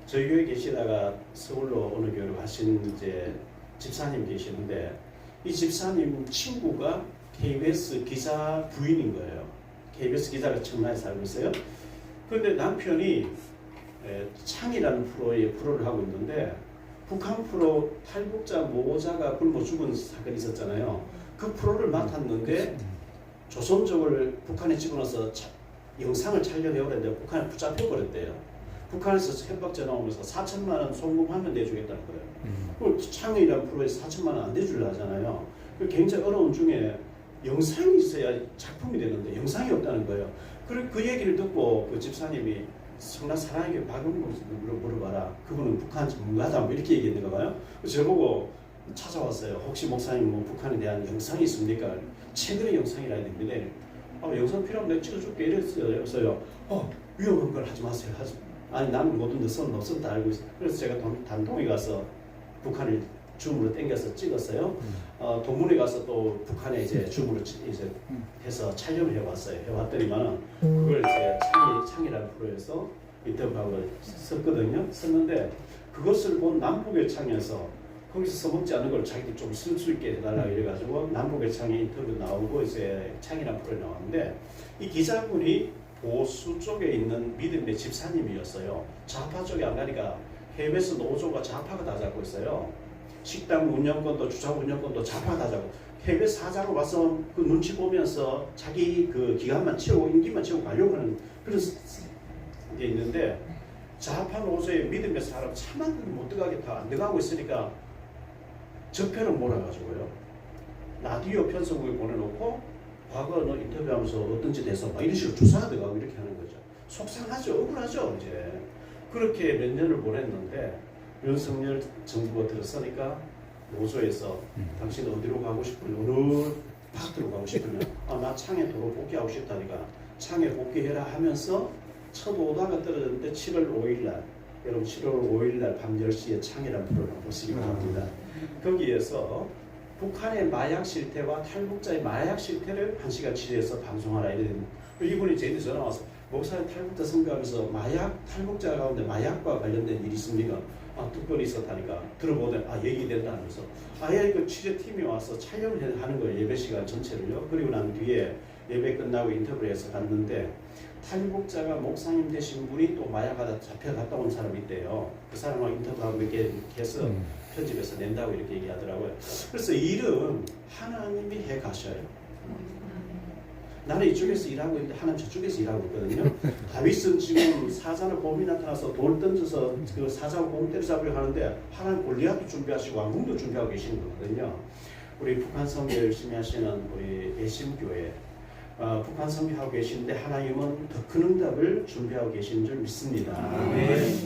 Speaker 5: 저희 교회 계시다가 서울로 어느 교회로 가신 이제 집사님 계시는데 이 집사님 친구가 KBS 기자 부인인 거예요. KBS 기자가 청라에 살고 있어요. 그런데 남편이 창이라는 프로를 하고 있는데 북한 프로 탈북자 모자가 굶어 죽은 사건이 있었잖아요. 그 프로를 맡았는데 조선족을 북한에 집어넣어서 영상을 촬영해오랬는데 북한에 붙잡혀버렸대요. 북한에서 협박 전화 오면서 4천만 원 송금하면 내주겠다는 거예요. 창이라는 프로에서 4천만 원 안 내주려 하잖아요. 굉장히 어려운 중에 영상이 있어야 작품이 되는데 영상이 없다는 거예요. 그 얘기를 듣고 그 집사님이 성남 사랑의 박은국으로 물어봐라. 그분은 북한 전문가다. 뭐 이렇게 얘기했는가 봐요. 저보고 찾아왔어요. 혹시 목사님 뭐 북한에 대한 영상이 있습니까? 최근의 영상이라 했는데 영상 필요하면 내가 찍어줄게 이랬어요. 위험한 걸 하지 마세요. 아니 나는 모든 선 없음 다 알고 있어요. 그래서 제가 단동에 가서 북한을 줌으로 당겨서 찍었어요. 동문회 가서 또 북한에 이제 줌으로 이제 해서 촬영을 해봤더니만 그걸 이제 창이라는 프로에서 인터뷰하고 썼거든요. 썼는데 그것을 본 남북의 창에서 거기서 써먹지 않은 걸 자기들 좀 쓸 수 있게 해달라 이래가지고 남북의 창에 인터뷰 나오고 이제 창이라는 프로에 나왔는데 이 기자분이 보수 쪽에 있는 믿음의 집사님이었어요. 좌파 쪽에 안 가니까 해외에서 노조가 좌파가 다 잡고 있어요. 식당 운영권도 주차 운영권도 좌파가 다 잡고 해외 사장으로 와서 그 눈치 보면서 자기 그 기간만 채우고 임기만 채우고 가려고 하는 그런 게 있는데 좌파 노조의 믿음의 사람 차만 못 들어가겠다 안 들어가고 있으니까 적폐를 몰아가지고요. 라디오 편성국에 보내놓고 과거 너 인터뷰하면서 어떤 짓 해서 막 이런 식으로 조사가 들어가고 이렇게 하는 거죠. 속상하죠. 억울하죠. 이제 그렇게 몇 년을 보냈는데 윤석열 정부가 들어서니까 노조에서 당신 어디로 가고 싶으면 어느 파트로 가고 싶으면 나 창에 도로 복귀하고 싶다니까 창에 복귀해라 하면서 첫 오다가 떨어졌는데 7월 5일날 여러분 7월 5일날 밤 10시에 창이라는 프로그램 보시기 바랍니다. 거기에서 북한의 마약 실태와 탈북자의 마약 실태를 1시간 취재해서 방송하라 이런 이분이 저희한테 전화 와서 목사님 탈북자 선교하면서 마약 탈북자 가운데 마약과 관련된 일이 있습니까? 특별히 있었다니까 들어보더니 얘기된다면서 아예 그 취재팀이 와서 촬영을 하는 거예요. 예배 시간 전체를요. 그리고 난 뒤에 예배 끝나고 인터뷰를 해서 갔는데 탈북자가 목사님 되신 분이 또 마약하다 잡혀갔다 온 사람이 있대요. 그 사람하고 인터뷰하고 이렇게 해서 편집해서 낸다고 이렇게 얘기하더라고요. 그래서 일은 하나님이 해 가셔요. 나는 이쪽에서 일하고 있는데 하나님 저쪽에서 일하고 있거든요. 다윗은 지금 사자나 곰이 나타나서 돌 던져서 그 사자와 곰 때려잡으려고 하는데 하나님 골리앗도 준비하시고 왕궁도 준비하고 계시는 거거든요. 우리 북한 선교 열심히 하시는 우리 애심교회 북한 선교하고 계시는데 하나님은 더 큰 응답을 준비하고 계시는 줄 믿습니다.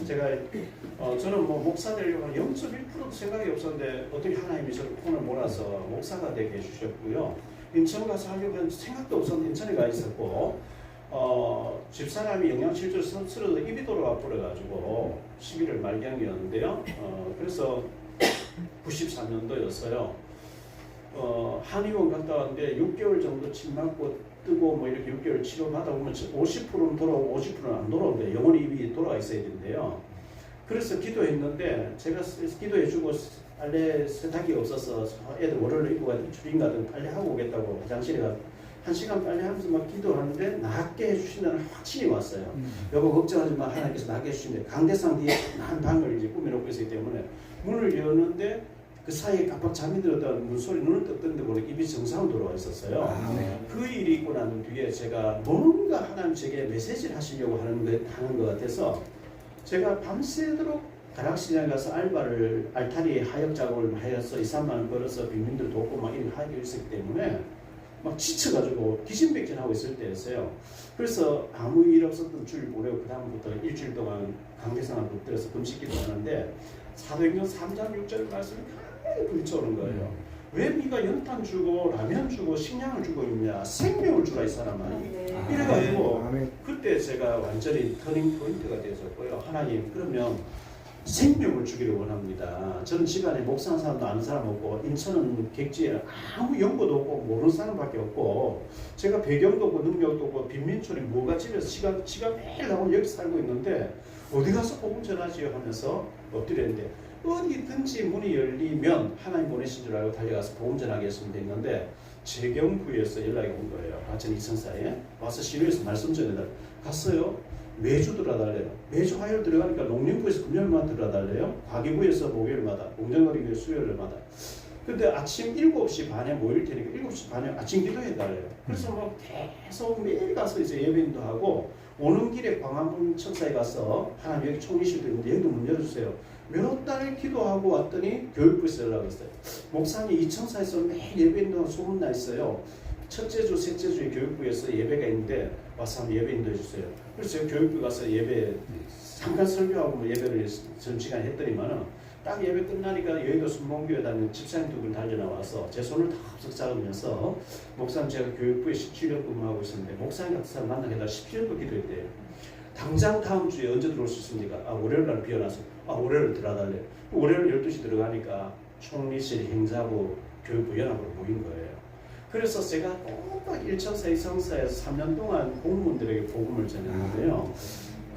Speaker 5: 제가 저는 뭐 목사 되려고 0.1%도 생각이 없었는데 어떻게 하나님이 저를 폰을 몰아서 목사가 되게 해주셨고요. 인천 가서 하려고 한 생각도 없었는데 인천에 가 있었고 집사람이 영양실조로 쓰러져 입이 돌아와 버려가지고 11월 말경이었는데요. 그래서 93년도였어요. 한의원 갔다 왔는데 6개월 정도 침 맞고 뜨고 뭐 이렇게 6개월 치료받아 보면 50%는 돌아오고 50%는 안 돌아오는데 영원히 입이 돌아가 있어야 되는데요. 그래서 기도했는데 제가 기도해주고 빨래 세탁기 없어서 애들 월요일로 입고 가서 출인 가든 빨래 하고 오겠다고 화장실에 가 1시간 빨래 하면서 막 기도하는데 낫게 해주신다는 확신이 왔어요. 여보 걱정하지 마. 하나님께서 낫게 해주신대. 강대상 뒤에 한 방을 이제 꾸며놓고 있기 때문에 문을 여는데 그 사이에 깜빡 잠이 들었다는 문소리 눈을 떴는데 모르게 입이 정상으로 돌아와 있었어요. 그 일이 있고 난 뒤에 제가 뭔가 하나님 제게 메시지를 하시려고 하는 것 같아서 제가 밤새도록 가락시장에 가서 알타리 하역 작업을 하여서 2, 3만 원 벌어서 빈민들 돕고 막 이런 하역이 있었기 때문에 막 지쳐가지고 기진백진하고 있을 때였어요. 그래서 아무 일 없었던 주일 보내고 그 다음부터 일주일 동안 강대상을 붙들어서 금식기도 하는데 사도행전 3장 6절 말씀이 가만히 부딪혀오는 거예요. 왜 네가 연탄 주고 라면 주고 식량을 주고 있냐, 생명을 주라 이 사람아. 이래가지고 그때 제가 완전히 터닝 포인트가 되었고요. 하나님, 그러면 생명을 주기를 원합니다. 저는 집안에 목사하는 사람도 아는 사람 없고, 인천은 객지에 아무 연고도 없고 모르는 사람밖에 없고, 제가 배경도 없고 능력도 없고 빈민촌에 뭐가 집에서 지가 매일 나오고 여기 살고 있는데 어디 가서 복음 전하지요 하면서 엎드렸는데, 어디든지 문이 열리면 하나님 보내신 줄 알고 달려가서 복음 전하겠습니다 했는데, 재경부에서 연락이 온 거예요. 하천 이천사에 와서 신호에서 말씀 전해달라고. 갔어요. 매주 들어달래요. 매주 화요일 들어가니까 농림부에서 금요일만 들어달래요. 과기부에서 목요일마다, 공정거리교회 수요일마다. 근데 아침 7시 반에 모일 테니까 7시 반에 아침 기도해달래요. 그래서 뭐 계속 매일 가서 이제 예배인도 하고, 오는 길에 광화문 천사에 가서 하나님 여기 총리실도 있는데 여기도 문 열어주세요. 몇 달 기도하고 왔더니 교육부에서 연락이 왔어요. 목사님 이 천사에서 매일 예배인도 소문나 있어요. 첫째 주, 셋째 주에 교육부에서 예배가 있는데 와서 한번 예배 인도해 주세요. 그래서 제가 교육부 가서 예배 잠깐 설교하고 뭐 예배를 점심시간에 했더니만은 딱 예배 끝나니까 여의도 순봉교회 다니는 집사님 두 분 달려 나와서 제 손을 다 흡석 잡으면서, 목사님 제가 교육부에 17년 근무하고 있었는데 목사님 같은 사람 만나게 해달라 17년도 기도했대요. 당장 다음 주에 언제 들어올 수 있습니까? 월요일 날 비어나서 월요일 들어달래요. 월요일 12시 들어가니까 총리실 행사부 교육부 연합으로 모인 거예요. 그래서 제가 꼭딱 1천사 2성사에서 3년 동안 공무원들에게 복음을 전했는데요.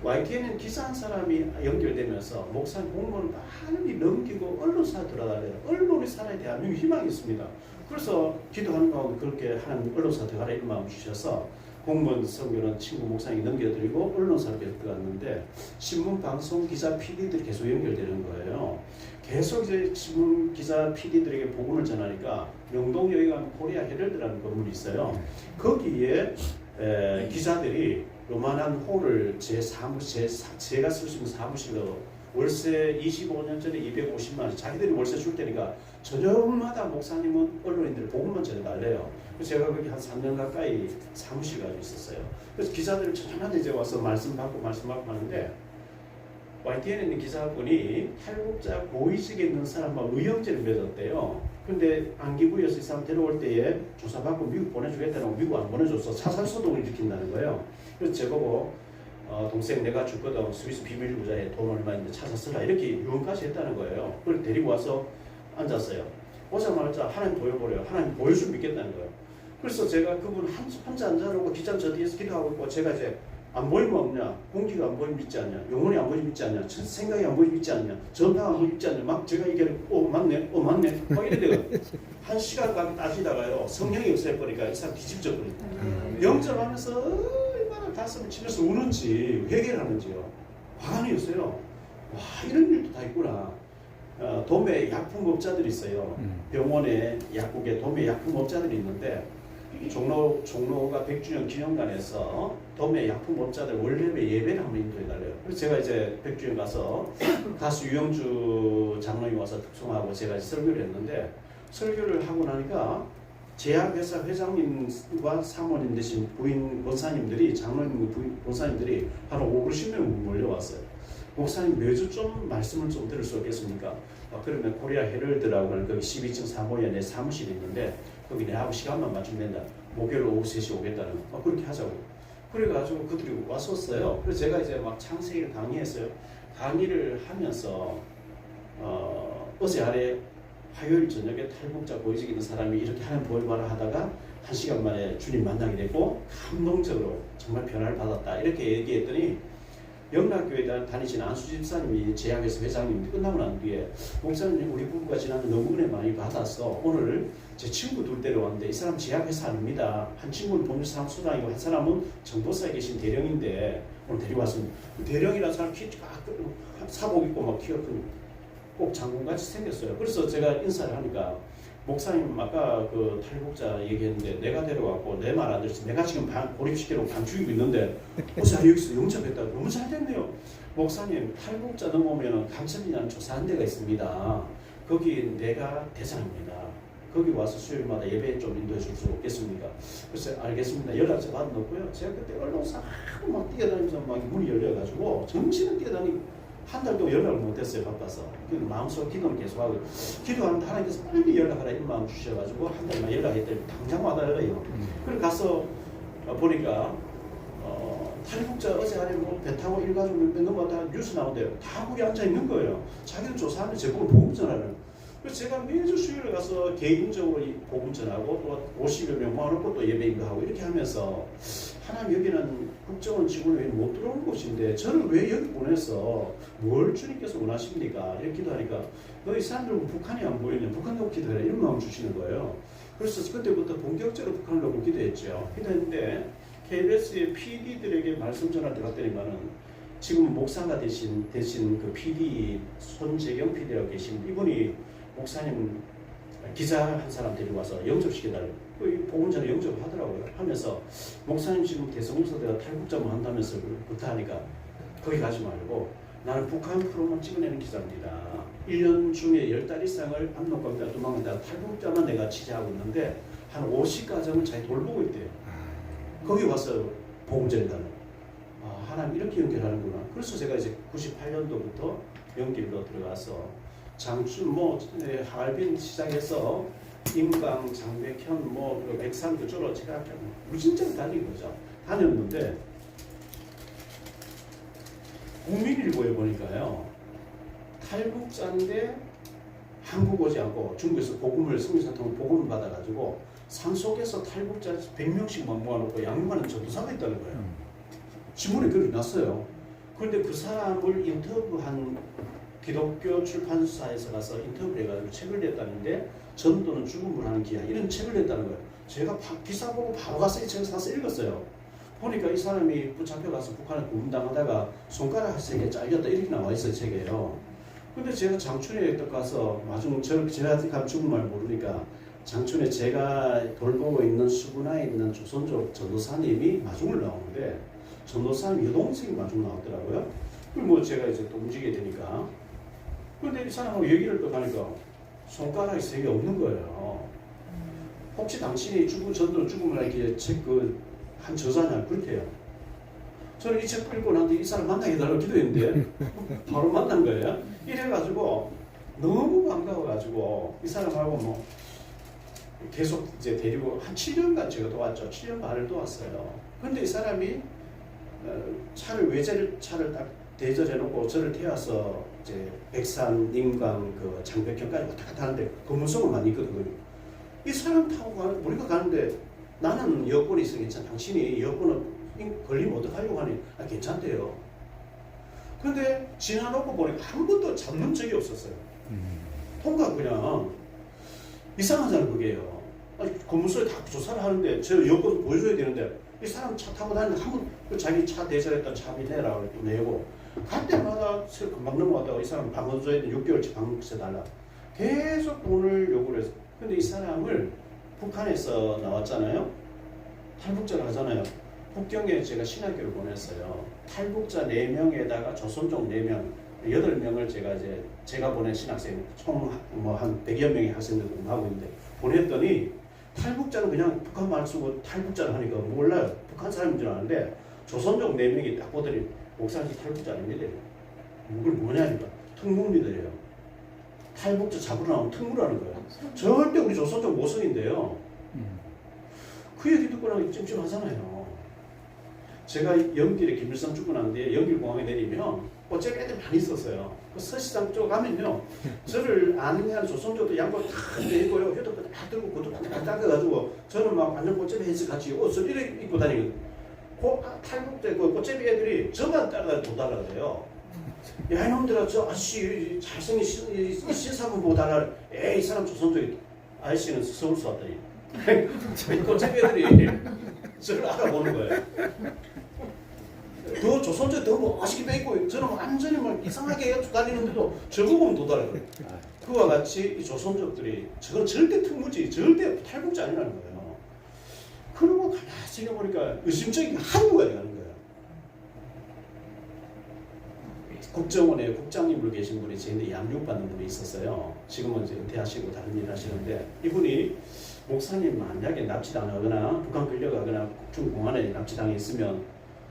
Speaker 5: YTN은 기사 한 사람이 연결되면서 목사님 공무원을 많이 넘기고 언론사 들어가래요. 언론이 살아야 대한민국 희망이 있습니다. 그래서 기도하는 가운데 그렇게 하나님 언론사 들어가라 이런 마음 주셔서 공무원 선교는 친구 목사님이 넘겨드리고 언론사로 계속 들어갔는데, 신문, 방송, 기자, PD들이 계속 연결되는 거예요. 계속 이제 신문, 기자, PD들에게 복음을 전하니까 명동여기 가면 코리아 헤럴드라는 건물이 있어요. 거기에 기자들이 요만한 홀을 제가 쓸 수 있는 사무실로 월세 25년 전에 250만 원, 자기들이 월세 줄 테니까 저녁마다 목사님은 언론인들 복음만 전해달래요. 그래서 제가 거기 한 3년 가까이 사무실 가지고 있었어요. 그래서 기자들 저녁마다 이제 와서 말씀 받고 하는데, YTN에 있는 기자분이 탈북자 고위직에 있는 사람과 의형제를 맺었대요. 근데 안기부에서 이 사람 데려올 때에 조사받고 미국 보내주겠다고 미국 안 보내줘서 자살소동을 일으킨다는 거예요. 그래서 제보고 동생 내가 줬거든, 스위스 비밀부자에 돈 얼마 있는데 찾아 쓰라, 이렇게 유언까지 했다는 거예요. 그걸 데리고 와서 앉았어요. 오자마자 하나님 보여보래요. 하나님 보여주면 믿겠다는 거예요. 그래서 제가 그분 혼자 앉아놓고 기자는 저 뒤에서 기도하고 있고, 제가 이제 안 보이면 없냐, 공기가 안 보이면 믿지 않냐, 영혼이 안 보이면 믿지 않냐, 생각이 안 보이면 믿지 않냐, 전파가 안 보이면 믿지 않냐, 막 제가 얘기하는 맞네 막 이래. 한 시간 가면 따지다가요 성령이 없애버리니까 이 사람 뒤집져버리니까 영접하면서 얼마나 가슴을 치면서 우는지 회개를 하는지요. 화관이었어요. 와, 이런 일도 다 있구나. 도매 약품업자들이 있어요. 병원에 약국에 도매 약품업자들이 있는데, 종로가 100주년 기념관에서 도매 약품업자들 원래의 예배를 한번 인도해달래요. 그래서 제가 이제 100주년 가서 가수 유영주 장로님 와서 특송하고 제가 설교를 했는데, 설교를 하고 나니까 제약회사 회장님과 사모님 되신 부인 권사님들이, 장로님 부인 권사님들이 한 50명 몰려왔어요. 목사님 매주 좀 말씀을 좀 들을 수 없겠습니까? 그러면 코리아 헤럴드라고 하는 거기 12층 3호에 내 사무실이 있는데 거기 내하고 시간만 맞추면 된다. 목요일 오후 3시 오겠다는 거. 그렇게 하자고. 그래가지고 그들이 왔었어요. 그래서 제가 이제 막 창세기를 강의했어요. 강의를 하면서 어제 아래 화요일 저녁에 탈북자 고위직 있는 사람이 이렇게 하는 보여봐라 하다가 1시간 만에 주님 만나게 되고 감동적으로 정말 변화를 받았다, 이렇게 얘기했더니, 영락교회 다니신 안수 집사님이 제약회사 회장님이 끝나고 난 뒤에, 목사님 우리 부부가 지난해 너무 은혜 많이 받았어. 오늘 제 친구 둘 데려왔는데 이 사람 제약회사 아닙니다. 한 친구는 법률사무소장이고 한 사람은 정보사에 계신 대령인데 오늘 데려왔습니다. 대령이라는 사람 키 사복 입고 막 키가 큰 꼭 장군같이 생겼어요. 그래서 제가 인사를 하니까 목사님 아까 그 탈북자 얘기했는데 내가 데려왔고 내 말 안 들었지. 내가 지금 고립시키려고 반 죽이고 있는데 목사 여기서 영접했다고. 너무 잘 됐네요. 목사님 탈북자 넘어오면 감천이라는 조사한 데가 있습니다. 거기 내가 대장입니다. 거기 와서 수요일마다 예배 좀 인도해 줄 수 없겠습니까? 그래서 알겠습니다. 연락처 받아놓고요. 제가 그때 언론사 막 뛰어다니면서 막 문이 열려가지고 정신을 뛰어다니고 한 달 동안 연락을 못했어요. 바빠서. 마음속으로 기도는 계속하고 기도하는데 하나님께서 빨리 연락하라 이 마음 주셔가지고 한 달만 연락했더니 당장 와달래요. 그래서 가서 보니까 탈북자 어제 안에 뭐 배 타고 일가족 몇 넘어다 뉴스 나오는데요. 다 거기 앉아 있는 거예요. 자기는 조사하는데 제 보고 복음 전하는. 그래서 제가 매주 수요일에 가서 개인적으로 복음 전하고 또 50여 명 모아놓고 또 예배 인도하고 이렇게 하면서 하나님 여기는 국정원 직원이 못 들어오는 곳인데 저를 왜 여기 보내서 뭘 주님께서 원하십니까? 이렇게 기도하니까 너희 사람들은 북한이 안 보이냐? 북한 놓고 기도해라 이런 마음 주시는 거예요. 그래서 그때부터 본격적으로 북한을 놓고 기도했죠. 기도했는데 KBS의 PD들에게 말씀 전할 때 갔더니만은 지금 목사가 되신 그 PD 손재경 PD라고 계신 이분이 목사님 기자 한 사람 데리고 와서 영접시켜달라고 복음 전에 영접을 하더라고요. 하면서 목사님 지금 대성공사대가 탈북자만 한다면서 그렇다 하니까 거기 가지 말고 나는 북한 프로만 찍어내는 기자입니다. 1년 중에 10달 이상을 압록강대가 도망간다. 탈북자만 내가 취재하고 있는데 한 50가정을 잘 돌보고 있대요. 거기 와서 복음 전달을. 하나님 이렇게 연결하는구나. 그래서 제가 이제 98년도부터 연길로 들어가서 장춘 하얼빈 시장에서 임강, 장백현, 백산 그쪽으로 제가 무진장 다닌 거죠. 다녔는데 국민일보에 보니까요. 탈북자인데 한국 오지 않고 중국에서 복음을 성리사통을 복음을 받아가지고 산속에서 탈북자 100명씩만 모아놓고 양육하는 전도사가 있다는 거예요. 신문에 글이 났어요. 그런데 그 사람을 인터뷰한 기독교 출판사에서 가서 인터뷰를 해가지고 책을 냈다는데 전도는 죽음을 하는 기한 이런 책을 냈다는 거예요. 제가 기사 보고 바로 가서 이 책을 사서 읽었어요. 보니까 이 사람이 붙잡혀가서 북한에 구금당하다가 손가락 3개 잘렸다 이렇게 나와 있어요. 책에요. 근데 제가 장춘에 가서 마중 제가 중국말 모르니까 장춘에 제가 돌보고 있는 수군하에 있는 조선족 전도사님이 마중을 나오는데 전도사님 여동생이 마중 나왔더라고요. 그리고 제가 이제 또 움직이게 되니까 근데 이 사람하고 얘기를 또 하니까 손가락이 3개 없는 거예요. 혹시 당신이 전도 죽음을 이렇게 책 한 저자냐 그렇대요. 저는 이 책 읽고 나서 이 사람 만나게 해달라고 기도했는데 바로 만난 거예요. 이래가지고 너무 반가워가지고 이 사람하고 계속 이제 데리고 한 7년간 제가 도왔죠. 7년 반을 도왔어요. 근데 이 사람이 차를 딱 대절해놓고 저를 태워서 이제 백산, 임강, 장백현까지 왔다 갔다 하는데 검은성을 많이 있거든요. 이 사람 타고 우리가 가는데 나는 여권이 있으니 괜찮아. 당신이 여권을 걸리면 어떡하려고 하니 괜찮대요. 근데 지나놓고 보니까 한 번도 잡는 적이 없었어요. 통과 그냥 이상하잖아요 그게요. 검문소에 다 조사를 하는데 제 여권 보여줘야 되는데 이 사람 차 타고 다니는데 한 번 자기 차 대절했던 차비 내라고 또 내고 갈 때마다 금방 넘어갔다고 이 사람 방어줘야 돼 6개월치 방문세 달라. 계속 돈을 요구를 해서 근데 이 사람을 북한에서 나왔잖아요. 탈북자를 하잖아요. 북경에 제가 신학교를 보냈어요. 탈북자 4명에다가 조선족 4명, 8명을 제가 보낸 신학생 총 한 100여 명의 학생들 공부하고 있는데 보냈더니 탈북자는 그냥 북한 말 쓰고 탈북자를 하니까 몰라요. 북한 사람인 줄 아는데 조선족 4명이 딱 보더니 목사님 탈북자 아닙니다. 이걸 뭐냐니까 특무입니다래요. 탈북자 잡으러 나오면 특무라는 거예요. 절대 우리 조선족 모성인데요. 그 얘기 듣고 나면 찜찜하잖아요. 제가 연길에 김일성 출근하는데 연길공항에 내리면 어차피 애들 많이 있었어요. 그 서시장 쪽 가면요. 저를 아는 한 조선족도 양복 다 내고요. 휴대폰 다 들고 그것도 다 닦아가지고 저는 막 완전 꽃제비 해서 같이 옷을 이렇게 입고 다니거든요. 탈북자 꽃제비 애들이 저만 따라가 못 따라가요. 야 이놈들아 저 아저씨 잘생긴 시사분 보고 달라. 에이 이 사람 조선족이 아저씨는 서울서 왔더니 꽃제비 애들이 저를 알아보는 거예요. 더 조선족 더 멋있게 빼있고 저는 완전히 막 이상하게 다니는데도 저거 보면 도달해요. 그와 같이 이 조선족들이 저건 절대 특무지, 절대 탈북자 아니라는 거예요. 그러고 가만히 생각해보니까 의심적인 게 한국가 되는 거예요. 국정원에 국장님으로 계신 분이 저한테 양육받는 분이 있었어요. 지금은 이제 은퇴하시고 다른 일을 하시는데 이분이 목사님 만약에 납치당하거나 북한 끌려가거나 중공안에 납치당해 있으면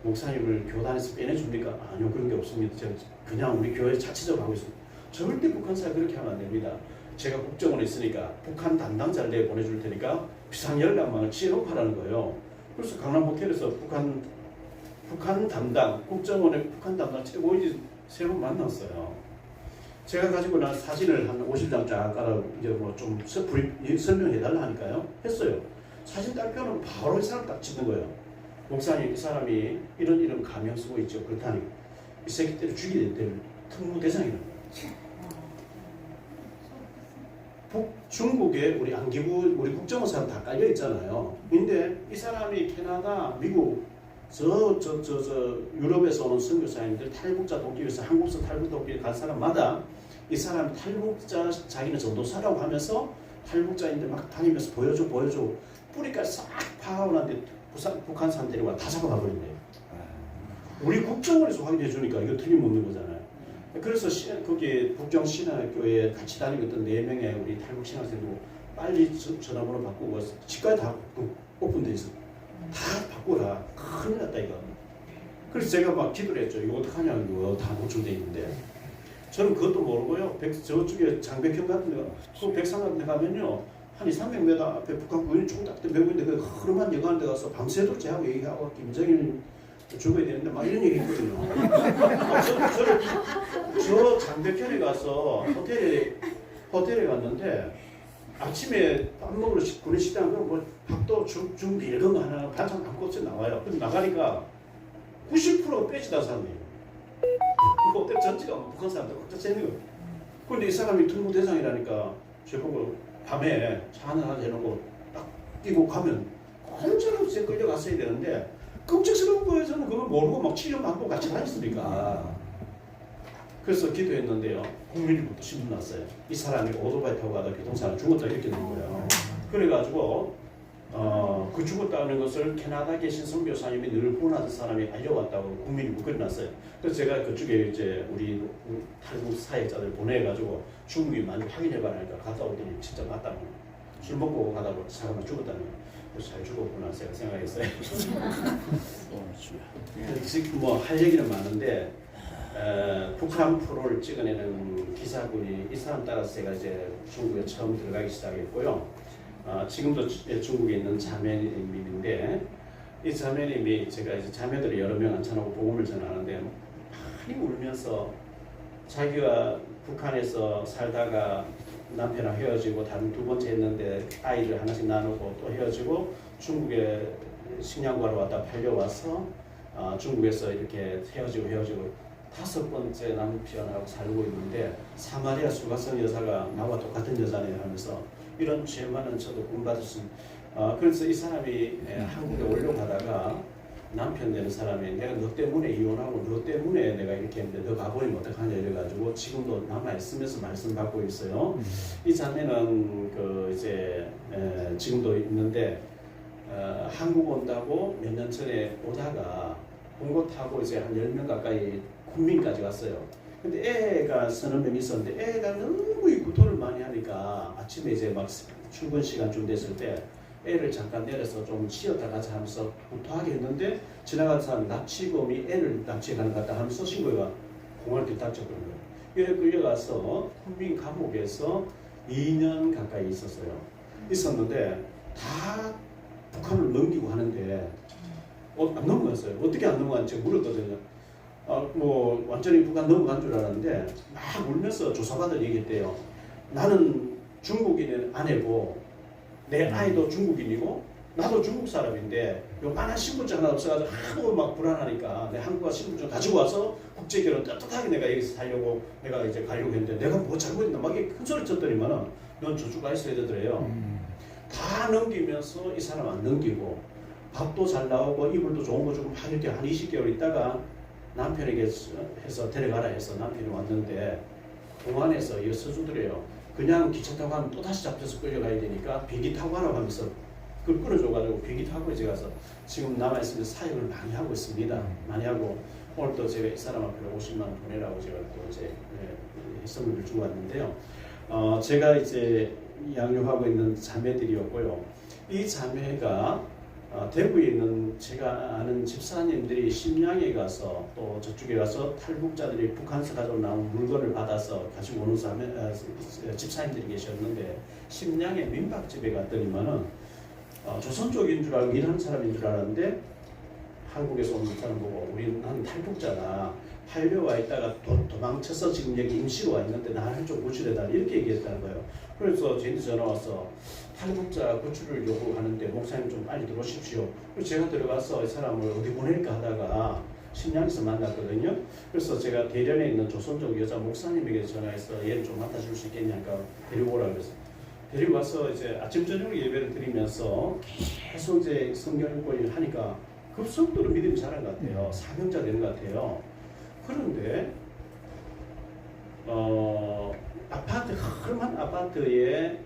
Speaker 5: 목사님을 교단에서 빼내줍니까? 아니요, 그런 게 없습니다. 제가 그냥 우리 교회 자체적으로 하고 있습니다. 절대 북한사회 그렇게 하면 안 됩니다. 제가 국정원에 있으니까 북한 담당자를 내가 보내줄 테니까 비상연락망을 치해놓고 하라는 거예요. 그래서 강남 호텔에서 북한 담당, 국정원의 북한 담당 최고위지 세 번 만났어요. 제가 가지고 난 사진을 한 50장 쫙 깔아 이제 뭐 좀 설명해달라 하니까요. 했어요. 사진 딱 펴놓으면 바로 이 사람 딱 찍는 거예요. 목사님, 이 사람이 이런 가명 쓰고 있죠. 그렇다니 이 새끼 때를 죽이게 될 특무 대상이라는 거예요. 중국에 우리 안기부 우리 국정원 사람 다 깔려 있잖아요. 근데 이 사람이 캐나다, 미국 저 유럽에서 오는 선교사님들 탈북자 돕기 위해서 한국서 탈북 돕기 간 사람마다 이 사람 탈북자 자기는 전도사라고 하면서 탈북자인데 막 다니면서 보여줘 뿌리까지 싹 파고 난데 북한 사람들이 와 다 잡아가 버린대요. 우리 국정원에서 확인해 주니까 이거 틀림없는 거잖아요. 그래서 거기 북정신학교에 같이 다니고 있던 4명의 우리 탈북 신학생도 빨리 전화번호 바꾸고 집까지 다 오픈돼 있어. 다 바꾸라. 큰일 났다 이거. 그래서 제가 막 기도를 했죠. 이거 어떡하냐 이거 다 노출돼 있는데. 저는 그것도 모르고요. 저쪽에 장백형 같은 데가 그 백상 같은 데 가면요. 한 200~300m 앞에 북한 군인이 총 딱 메고 있는데 그 흐름한 여관 데 가서 밤새도록 제하고 얘기하고 김정일 죽어야 되는데 막 이런 얘기 했거든요. 저 장백현에 가서 호텔에 갔는데 아침에 밥 먹으러 군인 식당 가면 뭐 밥도 준비 이런 거 하나 반찬 아무것도 나와요. 근데 나가니까 90%가 빼지다 사람이에요. 그 호텔 전체가 북한 사람들 꽉 차 있는 거예요. 근데 이 사람이 특무 대상이라니까 저보고 밤에 차 하나 해놓고 딱 끼고 가면 혼자로 제 끌려갔어야 되는데 끔찍스러운 거예요. 저는 그걸 모르고 막 7년 반복 같이 다녔으니까. 그래서 기도했는데요. 국민일보부터 신문 났어요. 이 사람이 오토바이 타고 가다 교통사고 죽었다 이렇게 된 거예요. 그래가지고 그 죽었다는 것을 캐나다 계신 선교사님이 늘 후원하던 사람이 알려왔다고 국민일보 글이 났어요. 그래서 제가 그쪽에 이제 우리 탈북 사회자들 보내가지고 중국이 많이 확인해봐라니까 갔다 오더니 진짜 맞다고. 술 먹고 가다 보니 사람이 죽었다는 거예요. 그래서 잘 죽었구나 제가 생각했어요. 뭐 할 얘기는 많은데 북한 프로를 찍어내는 기사군이 이 사람 따라서 제가 이제 중국에 처음 들어가기 시작했고요. 지금도 중국에 있는 자매님인데 이 자매님이 제가 이제 자매들이 여러 명 앉혀놓고 복음을 전하는데 많이 울면서 자기가 북한에서 살다가 남편이랑 헤어지고 다른 두 번째 했는데 아이를 하나씩 나누고 또 헤어지고 중국에 식량과로 왔다 팔려와서 중국에서 이렇게 헤어지고 5번째 남편하고 살고 있는데 사마리아 수가성 여사가 나와 똑같은 여자네 하면서 이런 죄만은 저도 구원받았습니다. 그래서 이 사람이 한국에 올려가다가 남편 되는 사람이 내가 너 때문에 이혼하고 너 때문에 내가 이렇게 했는데 너 가버리면 어떡하냐 이래가지고 지금도 남아있으면서 말씀 받고 있어요. 이 자매는 그 이제 지금도 있는데 한국 온다고 몇 년 전에 오다가 공고 타고 이제 한 10명 가까이 군민까지 갔어요. 근데 애가 서너 명 있었는데 애가 너무 있고 돈을 많이 하니까 아침에 이제 막 출근 시간 좀 됐을 때 애를 잠깐 내려서 좀 쉬었다 가자 하면서 구토하게 했는데 지나가는 사람 납치범이 애를 납치해가는 것 같다 하면서 신고가 공안에 닥쳐버린 거예요. 이래 끌려가서 군민 감옥에서 2년 가까이 있었는데 다 북한을 넘기고 하는데 안 넘어갔어요. 어떻게 안 넘어갔는지 물었거든요. 뭐 완전히 북한 넘어간 줄 알았는데 막 울면서 조사받을 얘기했대요. 나는 중국인의 아내고 내 아이도 중국인이고 나도 중국 사람인데 요만한 신분증 하나 없어가지고 하도 막 불안하니까 내 한국과 신분증 가지고 와서 국제결혼 떳떳하게 내가 여기서 살려고 내가 이제 가려고 했는데 내가 뭐 잘못했나 막 큰 소리 쳤더니만은 넌 저주가 있어야 되더래요. 다 넘기면서 이 사람 안 넘기고 밥도 잘 나오고 이불도 좋은 거 주고 막 이렇게 한 20개월 있다가 남편에게 해서 데려가라 해서 남편이 왔는데 공안에서 이 서주더래요. 그냥 기차 타고 가면 또 다시 잡혀서 끌려가야 되니까 비행기 타고 가라고 하면서 그걸 끌어줘가지고 비행기 타고 이제 가서 지금 남아있으면 사역을 많이 하고 있습니다. 많이 하고 오늘 또 제가 이 사람 앞에 50만 원 보내라고 제가 또 이제 선물을 주고 왔는데요. 제가 이제 양육하고 있는 자매들이었고요. 이 자매가 대구에 있는 제가 아는 집사님들이 심양에 가서 또 저쪽에 가서 탈북자들이 북한에서 가져온 나온 물건을 받아서 가지고 오는 집사님들이 계셨는데 심양의 민박집에 갔더니만은 조선 쪽인 줄 알고 일하는 사람인 줄 알았는데 한국에서 온 사람 보고 나는 탈북자다. 팔려와 있다가 도망쳐서 지금 여기 임시로 와 있는데 나를 좀 구출해달라 이렇게 얘기했다는 거예요. 그래서 저한테 전화 와서 탈북자 구출을 요구하는데 목사님 좀 빨리 들어오십시오. 그래서 제가 들어가서 이 사람을 어디 보낼까 하다가 신양에서 만났거든요. 그래서 제가 대련에 있는 조선족 여자 목사님에게 전화해서 얘를 좀 맡아줄 수 있겠냐니까 데리고 오라고 그래서 데리고 와서 이제 아침 저녁 예배를 드리면서 계속 이제 성경 읽고 하니까 급속도로 믿음이 자란 것 같아요. 사명자 되는 것 같아요. 그런데 아파트 허름한 아파트에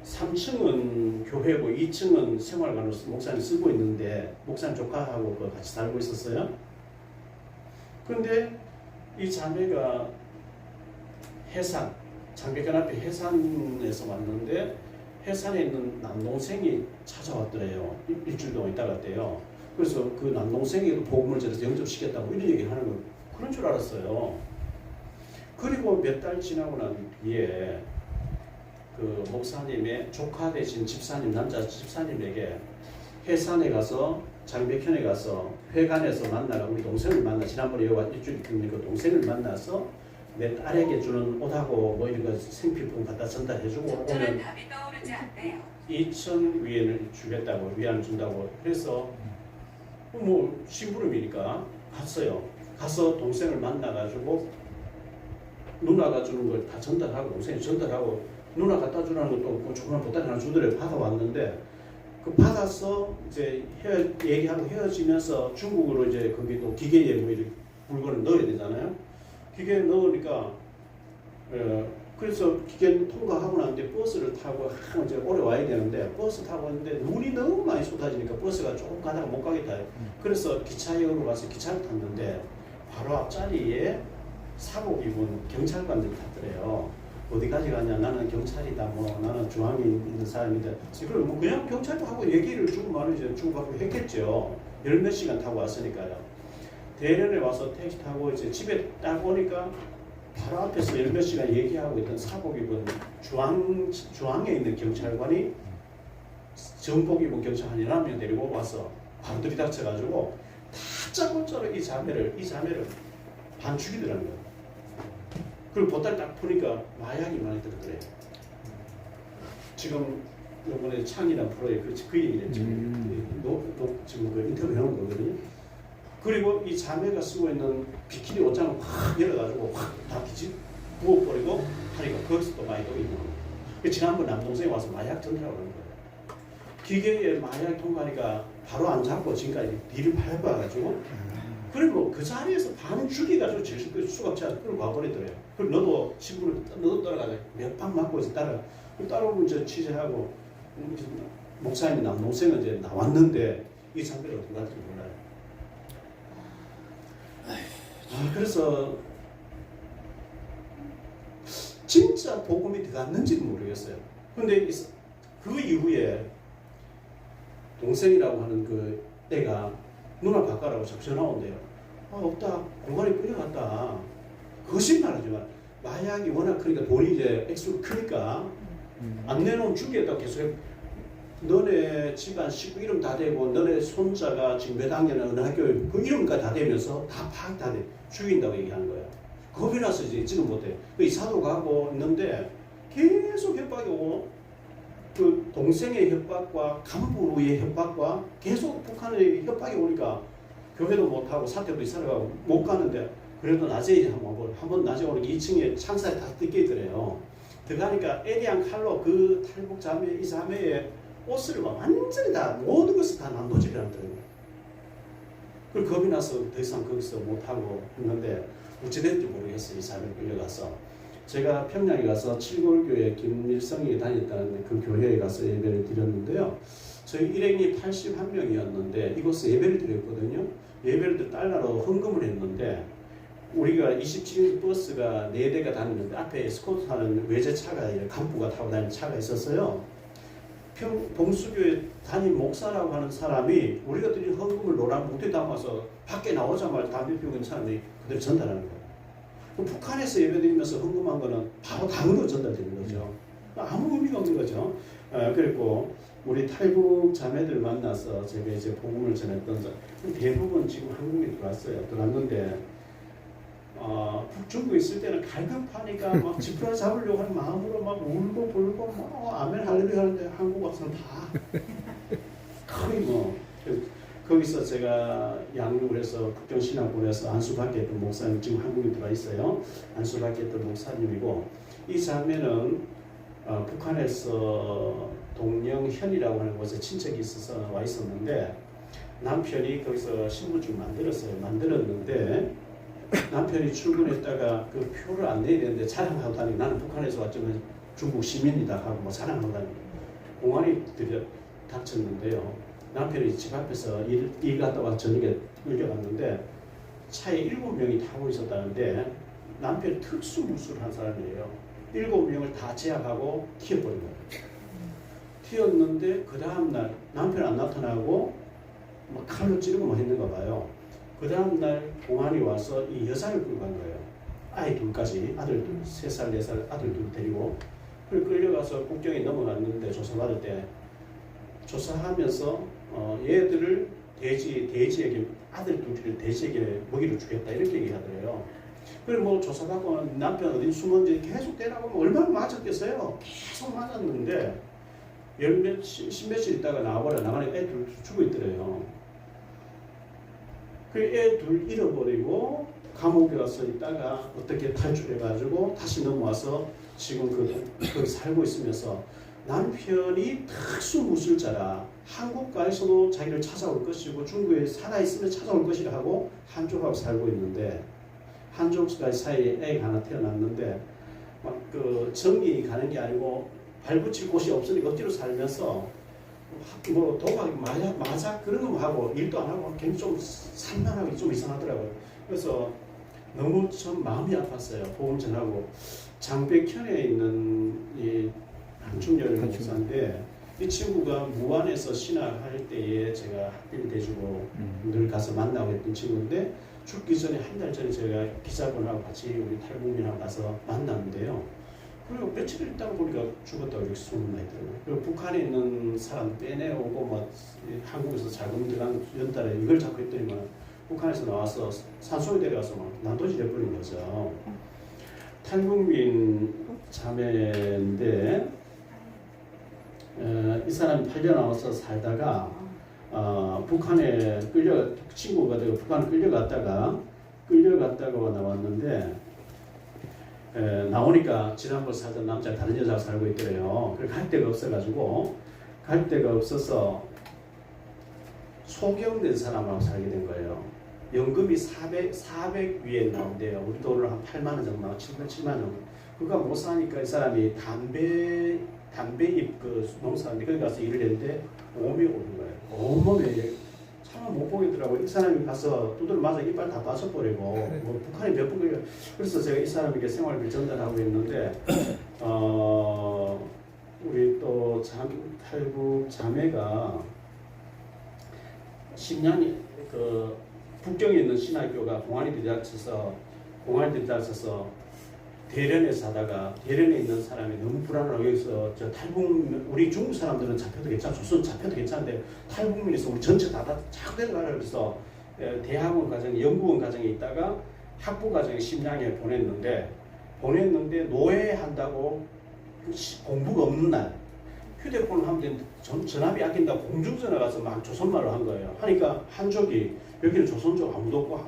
Speaker 5: 3층은 교회고 2층은 생활관으로 목사님 쓰고 있는데 목사님 조카하고 같이 살고 있었어요. 그런데 이 자매가 해산 장백현 앞에 해산에서 왔는데 해산에 있는 남동생이 찾아왔더래요. 일주일 동안 있다 갔대요. 그래서 그 남동생에도 복음을 전해서 영접시켰다고 이런 얘기를 하는 거 그런 줄 알았어요. 그리고 몇 달 지나고 난 뒤에 그 목사님의 조카 되신 집사님 남자 집사님에게 해산에 가서 장백현에 가서 회관에서 만나가 우리 동생을 만나 지난번에 여기 일주일 있는 그 동생을 만나서 내 딸에게 주는 옷하고 뭐 이런 거 생필품 갖다 전달해주고 오면 2천 위안을 주겠다고 위안을 준다고 해서 뭐 심부름이니까 갔어요. 가서 동생을 만나가지고 누나가 주는 걸 다 전달하고 동생이 전달하고 누나 갖다 주라는 것도 뭐 조그만 보따리 하나 주더래 받아왔는데 그 받아서 이제 얘기하고 헤어지면서 중국으로 이제 거기 또 기계에 뭐 이렇게 물건을 넣어야 되잖아요. 기계에 넣으니까 그래서 기계 통과하고 나는데 버스를 타고 이제 오래 와야 되는데 버스 타고 왔는데 눈이 너무 많이 쏟아지니까 버스가 조금 가다가 못 가겠다. 그래서 기차역으로 가서 기차를 탔는데 바로 앞자리에 사복 입은 경찰관들이 탔더래요. 어디까지 가냐? 나는 경찰이다. 뭐 나는 중앙에 있는 사람인데 그럼 뭐 그냥 경찰도 하고 얘기를 중국말로 이제 중국하고 했겠죠. 10몇 시간 타고 왔으니까요. 대련에 와서 택시 타고 이제 집에 딱 오니까 바로 앞에서 10몇 시간 얘기하고 있던 사복 입은 중앙에 있는 경찰관이 정복 입은 경찰 한 11명 데리고 와서 바로 들이닥쳐가지고 다짜고짜로 이 자매를 반 죽이더라는 거예요. 그리고 보따리 딱 보니까 마약이 많이 들었더래요. 지금 이번에 창이란 프로에 그 얘기를 지금 그 인터뷰 해놓은 거거든요. 그리고 이 자매가 쓰고 있는 비키니 옷장을 확 열어가지고 확 다 부어버리고 하니까 거기서 또 많이 또 있는 거예요. 지난번 남동생이 와서 마약 전달하고 그러는 거예요. 기계에 마약 통과하니까 바로 안 잡고 지금까지 뒤를 밟아가지고 그리고 그 자리에서 반 죽이가지고 제일 수갑차 끌고 와버리더래요. 그리고 너도 친구를 너도 따라가자. 몇 방 맞고 이제 따라오면 이제 취재하고 목사님 남동생은 이제 나왔는데 이 장면을 어떻게 할지 몰라요. 그래서 진짜 복음이 들어갔는지는 모르겠어요. 근데 그 이후에 동생이라고 하는 그 애가 누나 바꿔라고 자꾸 전화 온대요. 없다. 공간에 끌려갔다. 거짓말하지만 마약이 워낙 크니까 돈이 이제 액수가 크니까 안 내놓으면 죽이겠다고 계속 너네 집안 식구 이름 다 되고 너네 손자가 지금 몇 학년에 어느 학교에 그 이름까지 다 되면서 다 파악 다 돼. 죽인다고 얘기하는 거예요. 겁이 나서 이제 지금 못해. 이사도 가고 있는데 계속 협박이 오고 그 동생의 협박과 간부의 협박과 계속 북한의 협박이 오니까 교회도 못하고 사택도 이사를 가고 못 가는데 그래도 낮에 한번 낮에 오는 2층에 창살이 다 뜯겨 있더래요. 들어가니까 애리한 칼로 그 탈북 자매 이 자매의 옷을 막 완전히 다 모든 것을 다 난도질하더라고요. 그리고 겁이 나서 더 이상 거기서 못하고 했는데 어찌됐는지 모르겠어요. 이 사람이 끌려가서 제가 평양에 가서 칠골교회 김일성이 다녔다는 그 교회에 가서 예배를 드렸는데요. 저희 일행이 81명이었는데 이곳에 예배를 드렸거든요. 예배를 드려 달러로 헌금을 했는데 우리가 27인 버스가 4대가 다니는데 앞에 에스코트하는 외제차가 간부가 타고 다니는 차가 있었어요. 봉수교회 담임 목사라고 하는 사람이 우리가 드린 헌금을 노란 봉투에 담아서 밖에 나오자마자 담배 피우고 있는 사람이 그대로 전달하는 거예요. 북한에서 예배드리면서 헌금한 거는 바로 당으로 전달되는 거죠. 아무 의미가 없는 거죠. 그리고 우리 탈북 자매들 만나서 제가 이제 복음을 전했던 대부분 지금 한국에 들어왔어요. 들어왔는데 북중국에 있을 때는 갈급하니까 막 지푸라 잡으려고 하는 마음으로 막 울고 불고 막 아멘 할렐루야 하는데 한국 와서는 다 거의 뭐 거기서 제가 양육을 해서 국경신학원에서 안수받게 했던 목사님 지금 한국에 들어와 있어요. 안수받게 했던 목사님이고 이 자매는 북한에서 동령현이라고 하는 곳에 친척이 있어서 와 있었는데 남편이 거기서 신분증 만들었는데 남편이 출근했다가 그 표를 안 내야 되는데 자랑하고 다니고 나는 북한에서 왔지만 중국 시민이다 하고 뭐 자랑하고 다니고 공안이 닥쳤는데요. 남편이 집 앞에서 일 갔다 와서 저녁에 끌려갔는데 차에 7명이 타고 있었다는데 남편이 특수무술한 사람이에요. 7명을 다 제압하고 튀어버린 거예요. 튀었는데 그 다음날 남편 안 나타나고 막 칼로 찌르고 뭐 했는가 봐요. 그 다음날 공안이 와서 이 여자를 끌고 간 거예요. 아이 둘까지 아들 둘 3살 4살 아들 둘 데리고 그걸 끌려가서 국경에 넘어갔는데 조사받을 때 조사하면서 얘들을 돼지에게 아들 둘을 돼지에게 먹이를 주겠다 이렇게 얘기하더래요. 그리고 뭐 조사받고 남편 어디 숨었는지 계속 때라고 하면 얼마나 맞았겠어요. 계속 맞았는데 십몇일 있다가 나가니까 애 둘 죽어 있더래요. 그 애 둘 잃어버리고 감옥에 가서 있다가 어떻게 탈출해가지고 다시 넘어와서 지금 거기 살고 있으면서 남편이 특수무술자라 한국가에서도 자기를 찾아올 것이고 중국에 살아있으면 찾아올 것이라 하고 한족하고 살고 있는데 한족과 사이에 애가 하나 태어났는데 막 그 정이 가는 게 아니고 발붙일 곳이 없으니까 억지로 살면서 뭐 도박 마작 그런 거 하고 일도 안 하고 굉장히 좀 산만하고 좀 이상하더라고요. 그래서 너무 좀 마음이 아팠어요. 보험 전하고 장백현에 있는 이 한충렬 목사인데 이 친구가 무안에서 신학할 때에 제가 학비를 대주고 늘 가서 만나고 했던 친구인데 죽기 전에 한 달 전에 제가 기자분하고 같이 우리 탈북민하고 가서 만났는데요. 그리고 며칠 있다가 보니까 죽었다고 이렇게 소문나 있더라고요. 그리고 북한에 있는 사람 빼내오고 막 한국에서 자금 들어간 연달에 이걸 잡고 했더니만 북한에서 나와서 산소에 데려가서 막 난도질 해버린 거죠. 탈북민 자매인데 이 사람이 8년 나와서 살다가 북한에 친구가 되고 북한에 끌려갔다가 나왔는데 나오니까 지난번 살던 남자가 다른 여자가 살고 있더래요. 그래서 갈 데가 없어가지고 갈 데가 없어서 소경된 사람하고 살게 된 거예요. 연금이 400 위에 나온대요. 우리 돈으로 한 8만 원 정도 나와 7만 원. 그거 못 사니까 이 사람이 담배잎 그 농사인데 거기 가서 일을 했는데 오염이 오는 거예요. 온몸에 참 못 보겠더라고요. 이 사람이 가서 두드려 맞아 이빨 다 빠져버리고 뭐 북한이 몇 번 걸려. 그래서 제가 이 사람에게 생활비를 전달하고 있는데 우리 또 탈북 자매가 10년이 그 북경에 있는 신학교가 공안이 들이닥쳐서 대련에 사다가 대련에 있는 사람이 너무 불안하고 여기서 저 탈북 우리 중국 사람들은 잡혀도 괜찮아 조선 잡혀도 괜찮은데 탈북민에서 우리 전체 다 자꾸 데려가라 그래서 대학원 과정 연구원 과정에 있다가 학부 과정에 심양에 보냈는데 노예한다고 공부가 없는 날 휴대폰을 하면 되는데 전화비 아낀다고 공중전화 가서 막 조선말로 한 거예요. 하니까 한족이 여기는 조선족 아무도 없고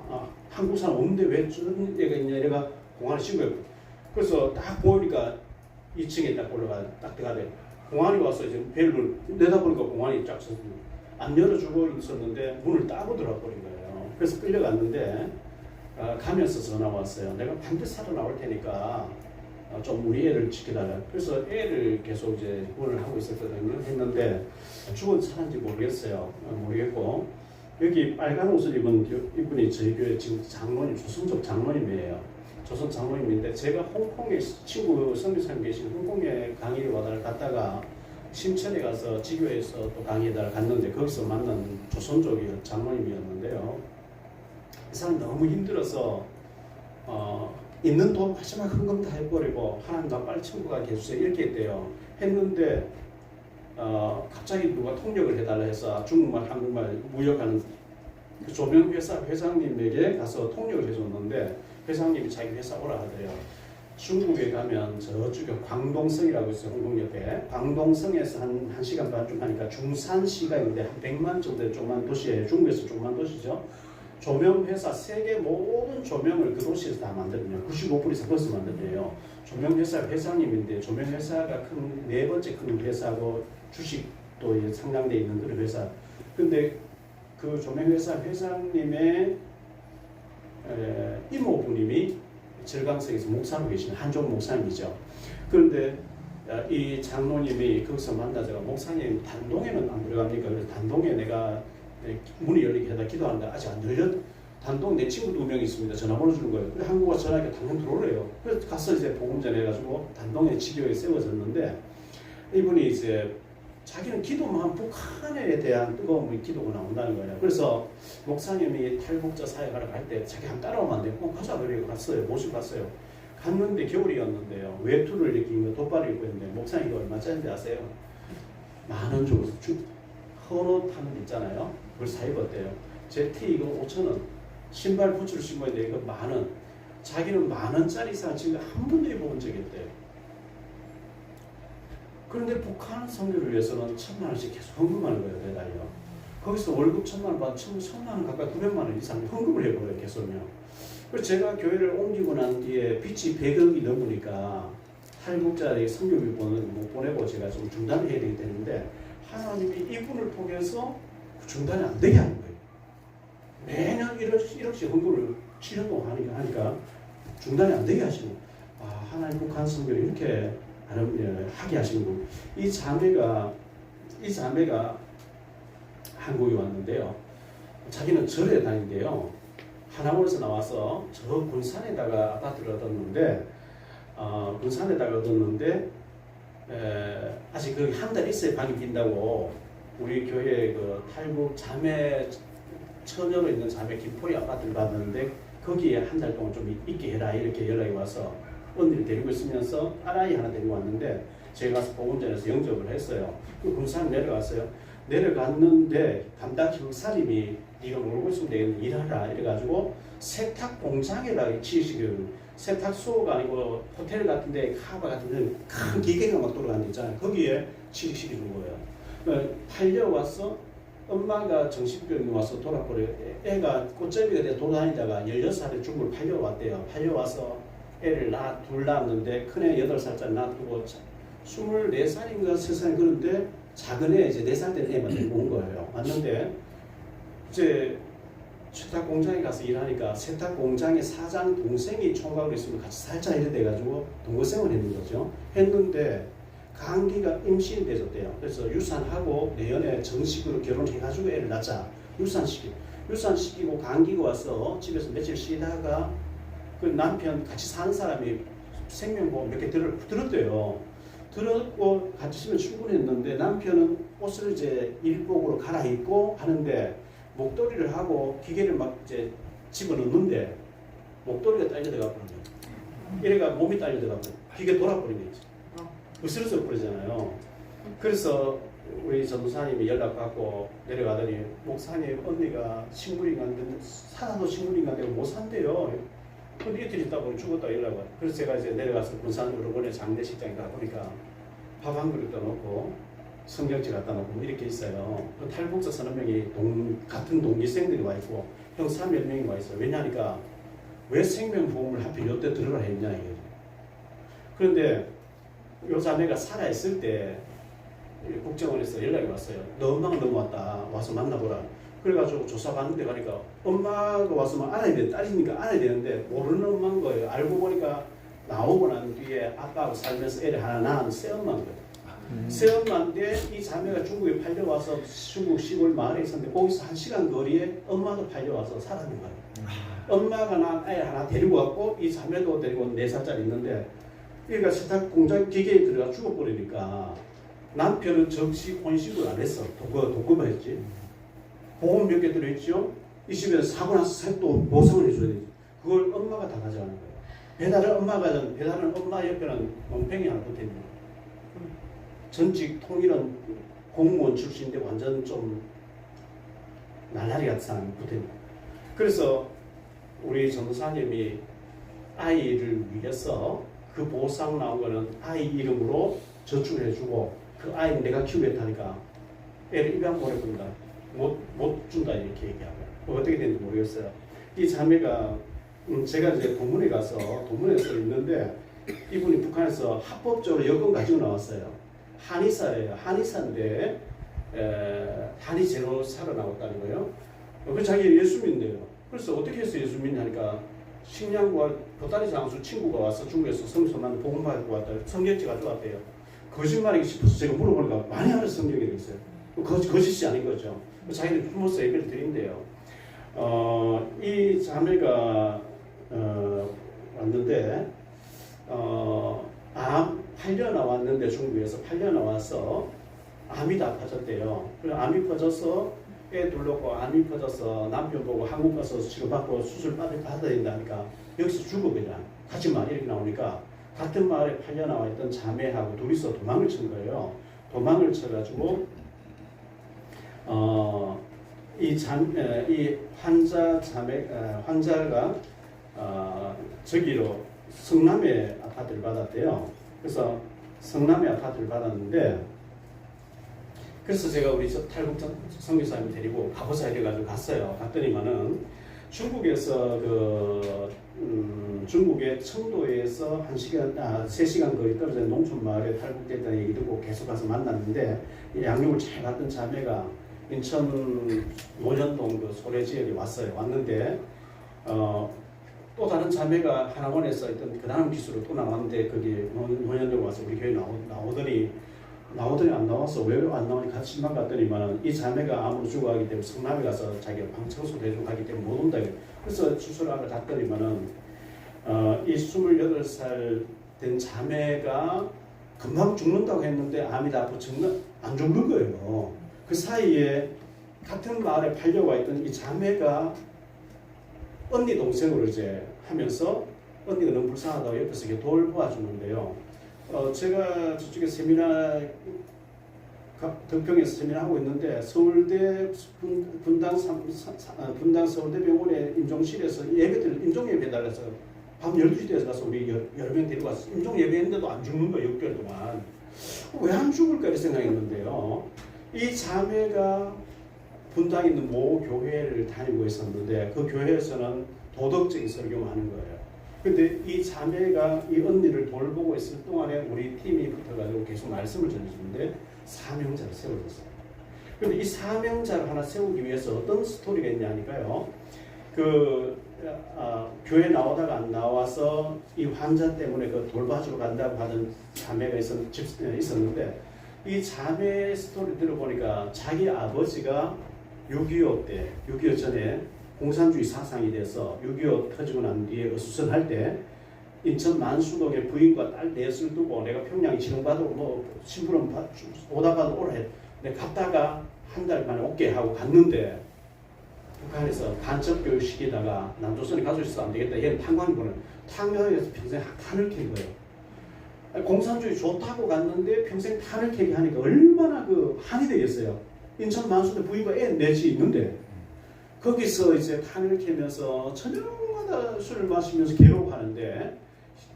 Speaker 5: 한국 사람 없는데 왜 저런 애가 있냐 이래가 공안에 신고했고 그래서 딱 보니까 2층에 딱 올라가 딱 들어가대. 공안이 와서 이제 배를 내다보니까 공안이 쫙 섰습니다. 안 열어주고 있었는데 문을 따고 들어와 버린 거예요. 그래서 끌려갔는데 가면서 전화 왔어요. 내가 반드시 살아나올 테니까 좀 우리 애를 지켜달라. 그래서 애를 계속 이제 구원을 하고 있었거든요. 했는데 죽은 살았는지 모르겠어요. 모르겠고 여기 빨간 옷을 입은 이분이 저희 교회 지금 장로님, 조선족 장로님이에요. 조선 장로님인데 제가 홍콩에 친구 선교사님 계신 홍콩에 강의를 와달 갔다가 심천에 가서 지교에서 또 강의를 갔는데 거기서 만난 조선족이 장로님이었는데요. 이 사람 너무 힘들어서 있는 돈 마지막 헌금 다 해버리고 하나님 나 빨리 천국 가게 해주세요 이렇게 했대요. 했는데 갑자기 누가 통역을 해달라 해서 중국말 한국말 무역하는 그 조명회사 회장님에게 가서 통역을 해줬는데 회장님이 자기 회사 오라 하더래요. 중국에 가면 저쪽에 광동성이라고 있어요. 홍콩 옆에 광동성에서 한 1시간 반쯤 하니까 중산시가 있는데 한 100만 정도의 조그만 도시예요. 중국에서 조그만 도시죠. 조명회사 세계 모든 조명을 그 도시에서 다 만들어요. 95% 이상 거기서 만들어요. 조명회사 회장님인데 조명회사가 큰 네 번째 큰 회사고 주식도 상장돼 있는 그런 회사. 근데 그 조명회사 회장님의 이모부님이 절강성에서 목사로 계시는 한종 목사님이죠. 그런데 이 장로님이 거기서 만나자가 목사님 단동에는 안 들어갑니까? 그래서 단동에 내가 문이 열리게 해다 기도하는데 아직 안 열렸. 단동 내 친구 2명 있습니다. 전화번호 주는 거예요. 그래서 한국 와서 전화하니까 당연 들어오래요. 그래서 가서 이제 복음 전해가지고 단동에 지교에 세워졌는데 이분이 이제 자기는 기도만 북한에 대한 뜨거운 기도가 나온다는 거예요. 그래서 목사님이 탈북자 사역하러 갈 때 자기 한 따라오면 안 되고 가자 그래요. 갔어요. 모시고 갔어요. 갔는데 겨울이었는데요. 외투를 이렇게 돗바를 입고 있는데 목사님 이거 얼마짜리인지 아세요? 10,000원 주고 헌옷 하는 데 있잖아요. 그걸 사 입었대요. 제 티 이거 5,000원. 신발 부츠를 신고 있는데 이거 10,000원. 자기는 10,000원짜리 이상 지금 한 번도 입어본 적이 없대요. 그런데 북한 선교를 위해서는 1,000,000원씩 계속 헌금하는 거예요. 매달요. 거기서 월급 1,000,000원 받아 1,000,000원 가까이 900만 원 이상 헌금을 해버려요. 계속요. 그래서 제가 교회를 옮기고 난 뒤에 빚이 100억이 넘으니까 탈북자에게 선교비 못 보내고 제가 좀 중단을 해야 되기 때문에 하나님이 이분을 통해서 중단이 안 되게 하는 거예요. 매년 1억씩 헌금을 7년 동안 하니까 중단이 안 되게 하시는 거예요. 아, 하나님 북한 선교를 이렇게 하게 하시는군. 이 자매가 한국에 왔는데요. 자기는 절에 다니는데요. 하나원에서 나와서 저 군산에다가 아파트를 얻었는데 아직 그 한 달 있어야 방이 빈다고 우리 교회 그 탈북 자매 처녀로 있는 자매 김포리 아파트를 받았는데 거기에 한 달 동안 좀 있게 해라 이렇게 연락이 와서 언니를 데리고 있으면서 딸아이 하나 데리고 왔는데 제가 가서 보건전에서 영접을 했어요. 그 군산 내려갔어요. 내려갔는데 담당 형사님이 네가 모르고 있으면 되겠네 일하라 이래가지고 세탁 공장에다가 취직을 세탁소가 아니고 호텔 같은데 카바 같은데 큰 기계가 막 돌아가는 데 있잖아요. 거기에 취직시키는 거예요. 팔려와서 엄마가 정신병이 와서 돌아버려요. 애가 꽃제비가 돼 돌아다니다가 16살에 중국을 팔려왔대요. 팔려와서 애를 둘 낳았는데 큰애 8살짜리 놔두고 24살인가 3살 그런데 작은 애 이제 4살 된 애만 데리고 온 거예요. 왔는데 이제 세탁 공장에 가서 일하니까 세탁 공장의 사장 동생이 총각으로 있으면 같이 살자 이래 돼가지고 동거생활을 했는 거죠. 했는데 감기가 임신이 되었대요. 그래서 유산하고 내년에 정식으로 결혼해가지고 애를 낳자. 유산시키고 감기가 와서 집에서 며칠 쉬다가 그 남편 같이 사는 사람이 생명보험 몇 개 들었대요. 들었고 같이 집에 출근했는데 남편은 옷을 이제 일복으로 갈아입고 하는데 목도리를 하고 기계를 막 이제 집어넣는데 목도리가 딸려들어가 버리네. 이래가 몸이 딸려들어가 기계 돌아버리네. 으스러져 버리잖아요. 그래서 우리 전도사님이 연락받고 내려가더니 목사님 언니가 식물인간데 살아도 식물인간데 못 산대요. 근데 이틀 있다 보니 죽었다 연락 와요. 그래서 제가 이제 내려가서 군산으로 원래 장례식장에 가보니까 밥 한 그릇 떠놓고 성경책 갖다 놓고 이렇게 있어요. 탈북자 서너 명이 같은 동기생들이 와 있고 형 3몇 명이 와 있어요. 왜냐니까 왜 생명보험을 하필 이때 들어라 했냐 이거죠. 그런데 요 자매가 살아있을 때 국정원에서 연락이 왔어요. 너 엄마가 넘어왔다. 와서 만나보라. 그래가지고 조사받는데 가니까 엄마가 와서 막 알아야 돼. 딸이니까 알아야 되는데 모르는 엄마인 거예요. 알고 보니까 나오고 난 뒤에 아빠하고 살면서 애를 하나 낳은 새엄마인 거예요. 새엄마인데 이 자매가 중국에 팔려와서 중국 시골 마을에 있었는데 거기서 1시간 거리에 엄마도 팔려와서 살았는 거예요. 엄마가 낳은 애 하나 데리고 왔고 이 자매도 데리고 4살짜리 있는데 그러니까 세탁 공장 기계에 들어가 죽어버리니까 남편은 정시 혼식을 안 했어. 독거만 했지. 보험 몇 개 들어있죠. 이 집에서 사고 나서 또 보상을 해줘야 되지. 그걸 엄마가 다 가져가는 거예요. 배달은 엄마 옆에는 멍팽이 하나 붙어있는 거예요. 전직 통일은 공무원 출신인데 완전 좀 날라리 같은 사람이 붙어있는 거예요. 그래서 우리 전도사님이 아이를 위해서 그 보상 나온 거는 아이 이름으로 저축을 해주고 그 아이는 내가 키우겠다니까 애를 입양 보내본다. 못 준다 이렇게 얘기하고요. 어떻게 되는지 모르겠어요. 이 자매가 제가 이제 동문회 가서 동문회에서 있는데 이분이 북한에서 합법적으로 여권 가지고 나왔어요. 한의사예요. 한의사인데 한의 제로 사러 나왔다는 거예요. 그 자기 예수 믿는데요. 그래서 어떻게 해서 예수 믿냐니까 식량과 보따리 장수 친구가 와서 중국에서 성서만 복음 받고 왔다. 성경책 가져왔대요. 거짓말이기 싶어서 제가 물어보니까 많이 알아서 성경에 있어요. 거짓이 아닌 거죠. 자기들 품어서 예배를 드린대요. 이 자매가 왔는데 암 8년 나왔는데 중국에서 8년 나와서 암이 다 퍼졌대요. 그래서 암이 퍼져서 애 둘러고 암이 퍼져서 남편 보고 한국 가서 치료받고 수술 받아야 된다니까 여기서 죽어 그냥 가지마 이렇게 나오니까 같은 마을에 8년 나와 있던 자매하고 둘이서 도망을 친 거예요. 도망을 쳐가지고 이 환자가 저기로 성남의 아파트를 받았대요. 그래서 성남의 아파트를 받았는데 그래서 제가 우리 탈북 선교사님 데리고 가보자 이래가지고 갔어요. 갔더니만은 중국에서 중국의 청도에서 3시간 거리 떨어져 있는 농촌 마을에 탈북됐다는 얘기 듣고 계속 가서 만났는데 양육을 잘 받던 자매가 인천 노년동 그 소래 지역에 왔어요. 왔는데 또 다른 자매가 하나원에서 있던 그 다음 기수로 또 나왔는데 거기 노년동 와서 우리 교회 나오더니 안 나와서 왜 안 나오니 같이 만 갔더니만 이 자매가 암으로 죽어가기 때문에 성남에 가서 자기가 방 청소를 해주고 가기 때문에 못 온다. 그래서 수술하러 갔더니만은 이 28살 된 자매가 금방 죽는다고 했는데 암이 다 안 죽는 거예요. 그 사이에 같은 마을에 팔려와 있던 이 자매가 언니 동생으로 이제 하면서 언니가 너무 불쌍하다고 옆에서 이렇게 돌보아주는데요. 제가 저쪽에 세미나 덕평에서 세미나 하고 있는데 서울대 분당 서울대병원의 임종실에서 임종 예배 달라서 밤 12시 돼서 가서 우리 여러 명 데리고 왔어요. 임종 예배했는데도 안 죽는 거예요. 6개월 동안. 왜 안 죽을까 이렇게 생각했는데요. 이 자매가 분당에 있는 모 교회를 다니고 있었는데 그 교회에서는 도덕적인 설교만 하는 거예요. 근데 이 자매가 이 언니를 돌보고 있을 동안에 우리 팀이 붙어가지고 계속 말씀을 전해주는데 사명자를 세워줬어요. 근데 이 사명자를 하나 세우기 위해서 어떤 스토리가 있냐니까요. 교회 나오다가 안 나와서 이 환자 때문에 그 돌봐주러 간다고 하던 자매가 있었는데 이 자매 스토리 들어보니까 자기 아버지가 6.25 전에 공산주의 사상이 돼서 6.25 터지고 난 뒤에 어수선할 때 인천 만수동에 부인과 딸 넷을 두고 내가 평양에 지령받고 뭐 심부름 오다가도 오라 해. 내가 갔다가 한 달 만에 오게 하고 갔는데 북한에서 간첩 교육시키다가 남조선에 가지고 있어서 안 되겠다. 얘는 탄광이 보는 탄광에서 평생 탄을 캔 거예요. 공산주의 좋다고 갔는데 평생 탄을 캐게 하니까 얼마나 한이 되겠어요. 인천 만수동 부인과 애 넷이 있는데 거기서 이제 탄을 캐면서 저녁마다 술을 마시면서 괴로워하는데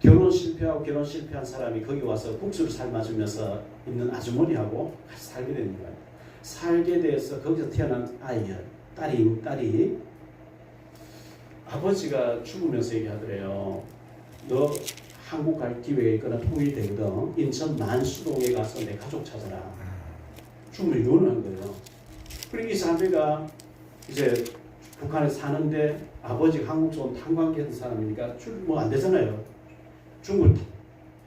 Speaker 5: 결혼 실패한 사람이 거기 와서 국수를 삶아주면서 있는 아주머니하고 같이 살게 되는 거예요. 살게 돼서 거기서 태어난 아이예요. 딸이 아버지가 죽으면서 얘기하더래요. 너 한국 갈 기회가 있거나 통일되거든. 인천 만수동에 가서 내 가족 찾아라. 죽으면 이혼을 한 거예요. 그리고 이 자매가 이제 북한에 사는데 아버지가 한국에서 온 탄광기 했던 사람이니까 뭐 안 되잖아요. 중국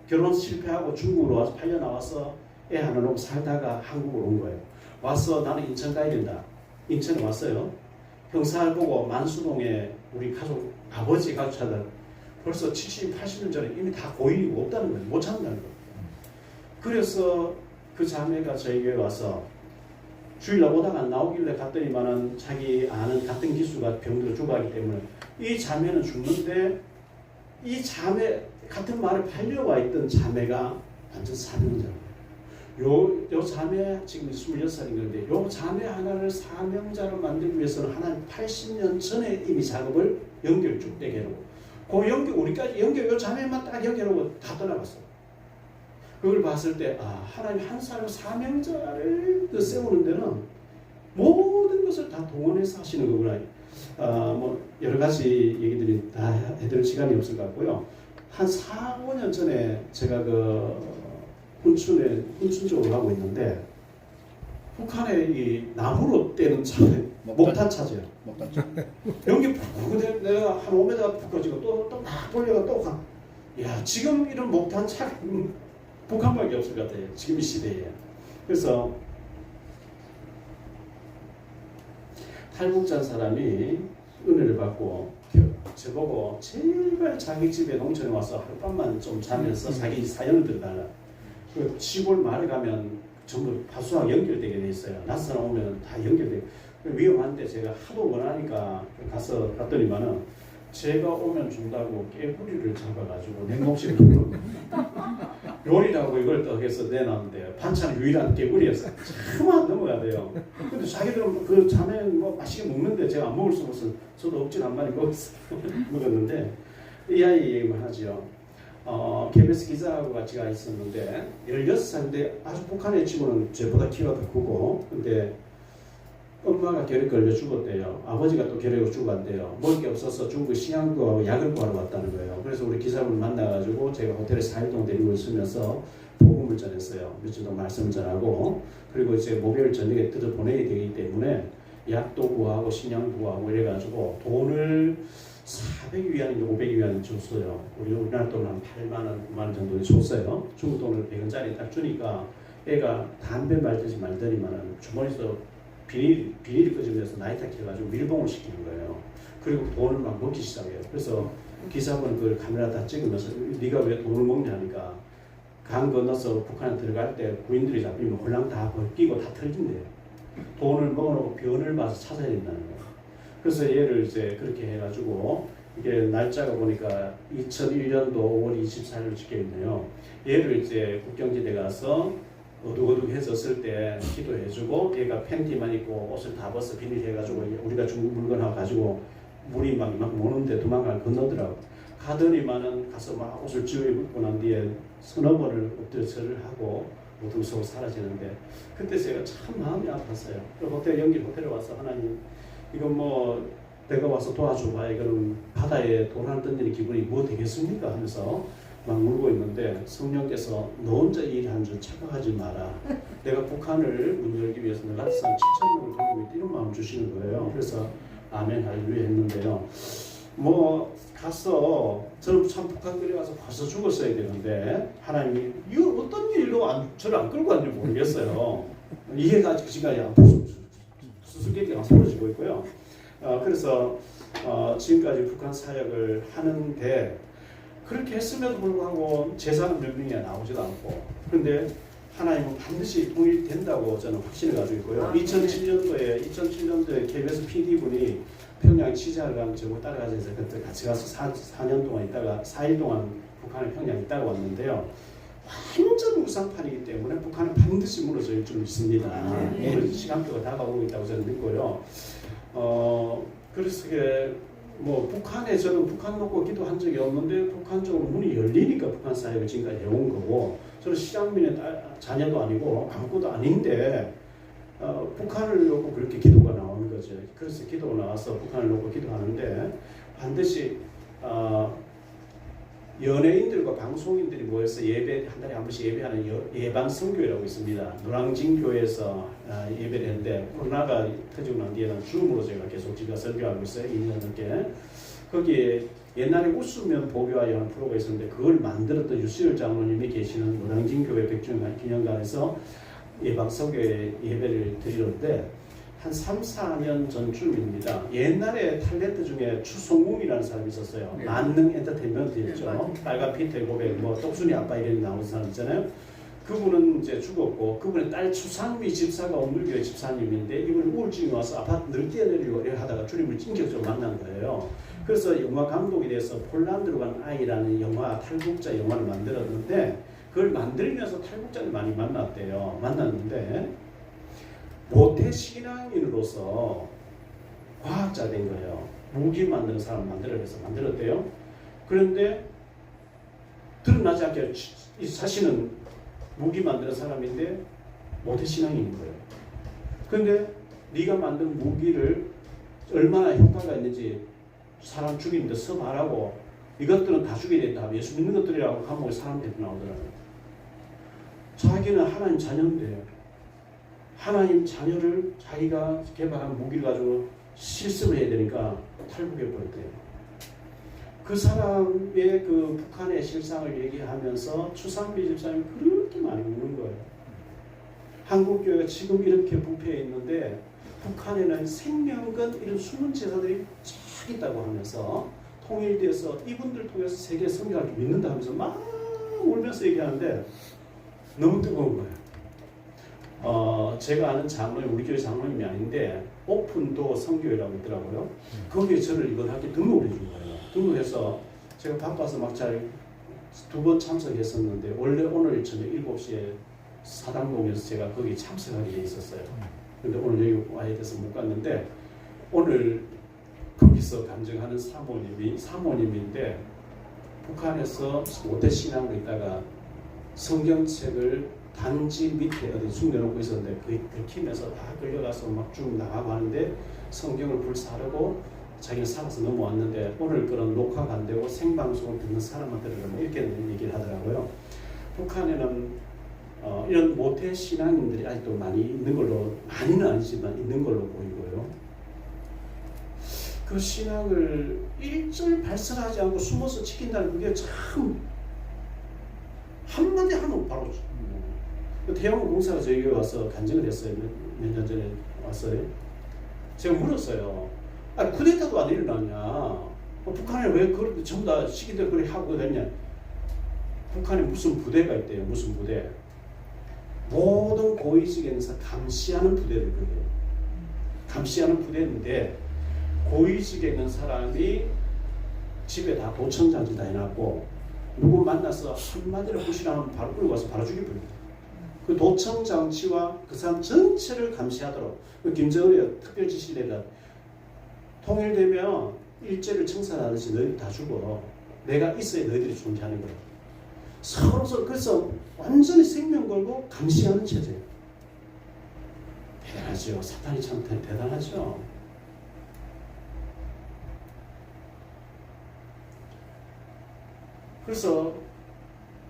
Speaker 5: 결혼 실패하고 중국으로 와서 8년 나와서 애 하나 놓고 살다가 한국으로 온 거예요. 와서 나는 인천 가야 된다. 인천에 왔어요. 형사를 보고 만수동에 우리 가족 아버지 가족 찾아 벌써 70, 80년 전에 이미 다 고인이고 없다는 거예요. 못 찾는다는 거예요. 그래서 그 자매가 저희 교회 와서 주일날 오다가 안 나오길래 갔더니만은 자기 아는 같은 기수가 병들어 죽어가기 때문에 이 자매는 죽는데 이 자매 같은 말을 팔려와 있던 자매가 완전 사명자예요. 요 자매 지금 26살인 건데 요 자매 하나를 사명자로 만들기 위해서는 하나님 80년 전에 이미 작업을 연결 쭉 되게 해놓고 그 연결 우리까지 연결 요 자매만 딱 연결하고 다 떠나갔어. 그걸 봤을 때 하나님 한 사람 사명자를 세우는 데는 모든 것을 다 동원해서 하시는 거구나. 뭐 여러 가지 얘기들이 다 해드릴 시간이 없을 것 같고요. 한 4, 5년 전에 제가 그 훈춘 쪽으로 가고 있는데 북한에 이 나무로 떼는 차에 목탄 차죠. 연기 푹 내가 한 5m 푹 가지고 또막 돌려가 또 가. 야 지금 이런 목탄 차 북한밖에 없을 것 같아요. 지금 이 시대에. 그래서 탈북자 사람이 은혜를 받고 저보고 제발 자기 집에 농촌에 와서 하룻밤만 좀 자면서 자기 사연을 들어달라. 그 시골 마을에 가면 전부 파수와 연결되게 돼 있어요. 낯선 오면 다 연결돼. 위험한데 제가 하도 원하니까 가서 갔더니만은 제가 오면 준다고 깨구리를 잡아가지고 냉동실에 넣는 요리라고 이걸 또 해서 내놨는데 반찬 유일한 깨구리였어요. 참아 넘어가야 돼요. 근데 자기들은 그 자매는 뭐 맛있게 먹는데 제가 안 먹을 수 없어서 저도 억지로 한 마리 먹었는데 이 아이 얘기만 하죠. KBS 기자하고 같이 가 있었는데 16살인데 아주 북한의 친구는 저보다 키가 더 크고 근데 엄마가 결핵 걸려 죽었대요. 아버지가 또 결핵으로 죽었대요. 먹을 게 없어서 중국 신양구하고 약을 구하러 왔다는 거예요. 그래서 우리 기사분을 만나가지고 제가 호텔에 4일 동안 데리고 있으면서 복음을 전했어요. 며칠 동안 말씀을 전하고 그리고 이제 목요일 저녁에 뜯어 보내야 되기 때문에 약도 구하고 신양 구하고 이래가지고 돈을 400위안인가 500위안 줬어요. 우리나라 돈 한 8만 원, 9만 원 정도 줬어요. 중국 돈을 100원짜리 딱 주니까 애가 담배 말듯이 말더니만은 주머니에서 비닐이 끄집어서 나이타 켜가지고 밀봉을 시키는 거예요. 그리고 돈을 막 먹기 시작해요. 그래서 기사분은 그걸 카메라 다 찍으면서 네가 왜 돈을 먹냐 하니까 강 건너서 북한에 들어갈 때 구인들이 잡히면 홀랑 다 벗기고 다 털진대요. 돈을 먹어놓고 변을 봐서 찾아야 된다는 거예요. 그래서 얘를 이제 그렇게 해가지고 이게 날짜가 보니까 2001년도 5월 24일로 찍혀있네요. 얘를 이제 국경지대 가서 어둑어둑해졌을 때 기도해주고 얘가 팬티만 입고 옷을 다 벗어 비닐해가지고 우리가 중국 물건하고 가지고 물이 막 이만큼 오는데 도망가 건너더라고. 가더니만은 가서 막 옷을 지워 입고 난 뒤에 서너 번을 엎드려 절을 하고 모든 속으로 사라지는데 그때 제가 참 마음이 아팠어요. 호텔에 와서 하나님 이건 뭐 내가 와서 도와줘봐 이거는 바다에 돌아는 던지는 기분이 뭐 되겠습니까 하면서 막 울고 있는데 성령께서 너 혼자 일한 줄 착각하지 마라. 내가 북한을 문 열기 위해서 내가 7,000명을 가지고 있다 이런 마음 주시는 거예요. 그래서 아멘 할렐루야 했는데요. 뭐 가서 저는 참 북한 끌려가서 벌써 죽었어야 되는데 하나님이 이거 어떤 일로 저를 안 끌고 왔는지 모르겠어요. 이해가 아직 그 시간이 안 수수께끼가 사라지고 있고요. 그래서 지금까지 북한 사역을 하는데 그렇게 했음에도 불구하고 재산 명령이 나오지도 않고 그런데 하나님은 반드시 통일된다고 저는 확신을 가지고 있고요. 2007년도에 KBS PD분이 평양 취재를 가면 저거 따라가서 그때 같이 가서 4년 동안 있다가 4일 동안 북한에 평양 있다가 왔는데요. 완전 우상판이기 때문에 북한은 반드시 무너질 줄 믿습니다. 시간표가 다가오고 있다고 저는 믿고요. 그래서 뭐 북한에 저는 북한 놓고 기도한 적이 없는데 북한 쪽으로 문이 열리니까 북한 사역을 지금까지 해온 거고 저는 시장민의 자녀도 아니고 아무것도 아닌데 북한을 놓고 그렇게 기도가 나오는 거죠. 그래서 기도가 나와서 북한을 놓고 기도하는데 반드시 연예인들과 방송인들이 모여서 예배 한 달에 한 번씩 예배하는 예방 선교회라고 있습니다. 노량진 교회에서 예배를 했는데 코로나가 터지고 난 뒤에는 줌으로 저희가 계속 지금 설교하고 있어요. 2년 넘게. 거기에 옛날에 웃으면 보교하여는 프로가 있었는데 그걸 만들었던 유수열 장로님이 계시는 노량진 교회 백주년 기념관에서 예방 선교회 예배를 드리는데 한 3, 4년 전쯤입니다. 옛날에 탤런트 중에 추성웅이라는 사람이 있었어요.
Speaker 3: 네.
Speaker 5: 만능 엔터테인먼트였죠.
Speaker 3: 네,
Speaker 5: 빨간 피터 고백, 뭐 똑순이 아빠 이런 나오는 사람 있잖아요. 그분은 이제 죽었고 그분의 딸 추상미 집사가 오늘교회 집사님인데 이분이 우울증이 와서 아파트 늘 뛰어내리고 하다가 주님을 찡격적으로 만난 거예요. 그래서 영화 감독이 돼서 폴란드로 간 아이라는 영화 탈북자 영화를 만들었는데 그걸 만들면서 탈북자를 많이 만났대요. 만났는데 모태 신앙인으로서 과학자 된 거예요. 무기 만드는 사람 만들었대요. 그런데 드러나지 않게 이 자신은 무기 만드는 사람인데 모태 신앙인인 거예요. 그런데 네가 만든 무기를 얼마나 효과가 있는지 사람 죽이는데 써봐라고 이것들은 다 죽여야 된다. 예수 믿는 것들이라고 감옥에 사람들이 나오더라고요. 자기는 하나님 자녀인데 하나님 자녀를 자기가 개발한 무기를 가지고 실습을 해야 되니까 탈북해 버렸대요. 그 사람의 그 북한의 실상을 얘기하면서 추상비 집사님이 그렇게 많이 우는 거예요. 한국교회가 지금 이렇게 부패해 있는데 북한에는 생명건 이런 숨은 제사들이 쫙 있다고 하면서 통일돼서 이분들 통해서 세계 성경을 믿는다 하면서 막 울면서 얘기하는데 너무 뜨거운 거예요. 제가 아는 장로님, 우리 교회 장로님이 아닌데 오픈도 성교회라고 있더라고요. 거기에 저를 이번학기 등록을 해준 거예요. 등록해서 제가 바빠서 막 잘 2번 참석했었는데 원래 오늘 저녁 7시에 사당동에서 제가 거기 참석하게 돼 있었어요. 근데 오늘 여기 와야 돼서 못 갔는데 오늘 거기서 간증하는 사모님인데 북한에서 모태 신앙으로 있다가 성경책을 단지 밑에 어디 숨겨놓고 있었는데 그 들키면서 다 끌려가서 막 쭉 나가고 하는데 성경을 불사르고 자기는 살아서 넘어왔는데 오늘 그런 녹화가 안 되고 생방송을 듣는 사람한테는 이렇게 얘기를 하더라고요. 북한에는 이런 모태 신앙인들이 아직도 많이 있는 걸로, 많이는 아니지만 있는 걸로 보이고요. 그 신앙을 일절 발설하지 않고 숨어서 지킨다는 그게 참 한마디 하면 바로 태영호 공사가 저희 교회 와서 간증을 했어요. 몇 년 전에 왔어요. 제가 물었어요. 아니 쿠데타도 안 일어나냐? 북한에 왜 그렇게 전부 다 시기들 그렇게 하고 그랬냐? 북한에 무슨 부대가 있대요. 무슨 부대? 모든 고위직에서 감시하는 부대를 그래요. 감시하는 부대인데 고위직에 있는 사람이 집에 다 도청장치 다 해놨고 누구 만나서 한마디를 무시하면 바로 끌고 가서 바로 죽여버립니다. 그 도청장치와 그 사람 전체를 감시하도록 김정은이 특별 지시를 내라. 통일되면 일제를 청산하듯이 너희들 다 죽어. 내가 있어야 너희들이 존재하는 거야. 서로 그래서 완전히 생명 걸고 감시하는 체제예요. 대단하죠. 사탄이 참 대단하죠. 그래서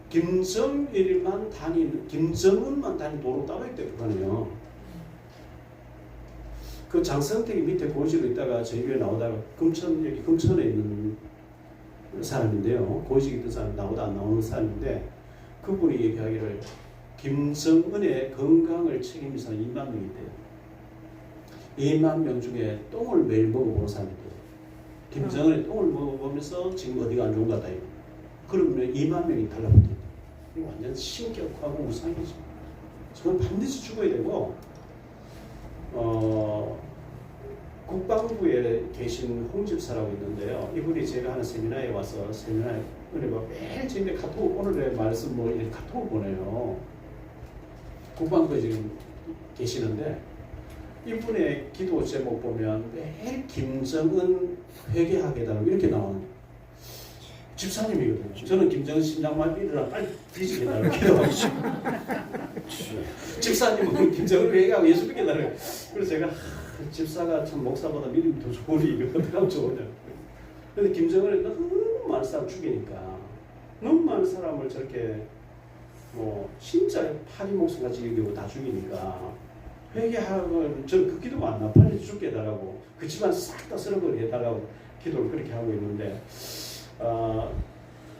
Speaker 5: 김정은만 다니는 도로 따로 있대요. 북한이요. 그 장성택이 밑에 고위직으로 있다가 저희 교회 나오다가 여기 금천에 있는 사람인데요. 고위직 있던 사람 나오다 안 나오는 사람인데 그분이 얘기하기를 김정은의 건강을 책임진 사람이 2만 명이 있대요. 2만 명 중에 똥을 매일 먹어보는 사람이 있대요. 김정은의 똥을 먹어보면서 지금 어디가 안 좋은 것 같다. 그러면 2만 명이 달라붙어요. 이거 완전 신격하고 우상이죠. 저건 반드시 죽어야 되고 국방부에 계신 홍 집사라고 있는데요. 이분이 제가 하는 세미나에 와서 세미나에 매일 저한테 카톡 오늘의 말씀 뭐 이렇게 카톡을 보내요. 국방부에 지금 계시는데 이분의 기도 제목 보면 매일 김정은 회개하게달라고 이렇게 나오는 집사님이거든요. 저는 김정은 심장만 일어나 빨리 뒤지게달라고 기도하고 집사님은 김정은 회개하고 예수 믿게달라고. 그래서 제가 집사가 참 목사보다 믿음이 더 좋으니 이거 어떻게 하면 좋으냐. 근데 김정은이 너무 많은 사람 죽이니까 너무 많은 사람을 저렇게 뭐 진짜 파리 목숨같이 여기고 다 죽이니까 회개하고 저는 그 기도가 안 나. 빨리 죽게 해달라고 그 집안 싹 다 쓸어버리게 해달라고 기도를 그렇게 하고 있는데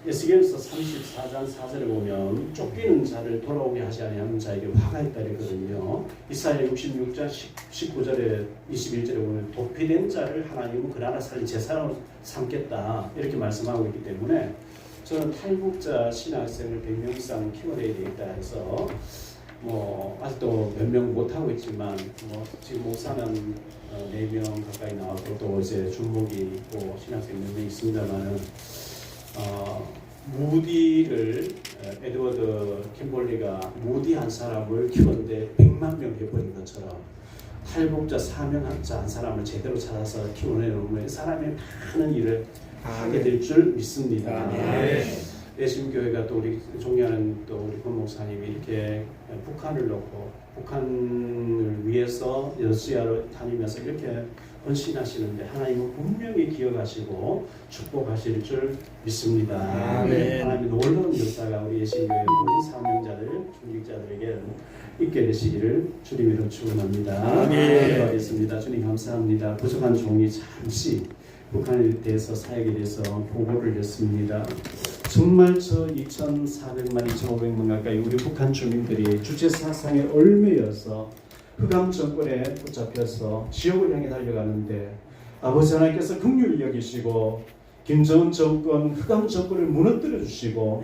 Speaker 5: 에스겔서 34장 4절에 보면 쫓기는 자를 돌아오게 하지 아니하는 자에게 화가 있다 그랬거든요. 이사야 66장 19절에 21절에 보면 도피된 자를 하나님은 그 나라 살린 제사장으로 삼겠다 이렇게 말씀하고 있기 때문에 저는 탈북자 신학생을 100명 이상 키워내야 되겠다 해서 뭐 아직도 몇 명 못하고 있지만 뭐 지금 목사는 4명 가까이 나왔고 또 이제 중복이 있고 신학생 몇 명 있습니다만은 무디를 에드워드 킴볼리가 무디 한 사람을 키웠는데 100만 명 해버린 것처럼 탈북자 사명자 한 사람을 제대로 찾아서 키워내놓으면 이 사람이 많은 일을 하게 될 줄 믿습니다. 예수교회가 또 우리 존경하는 또 우리 권 목사님이 이렇게 북한을 놓고 북한을 위해서 러시아로 다니면서 이렇게 헌신하시는데 하나님은 분명히 기억하시고 축복하실 줄 믿습니다. 하나님의 놀라운 역사가 우리 예수교회 모든 사명자들, 중직자들에게 있게 되시기를 주님으로 축원합니다. 기도하겠습니다. 주님 감사합니다. 부족한 종이 잠시 북한에 대해서 사역에 대해서 보고를 했습니다. 정말 저 2,400만, 2,500만 가까이 우리 북한 주민들이 주체 사상에 얽매여서 흑암 정권에 붙잡혀서 지옥을 향해 달려가는데 아버지 하나님께서 긍휼히 여기시고 김정은 정권, 흑암 정권을 무너뜨려 주시고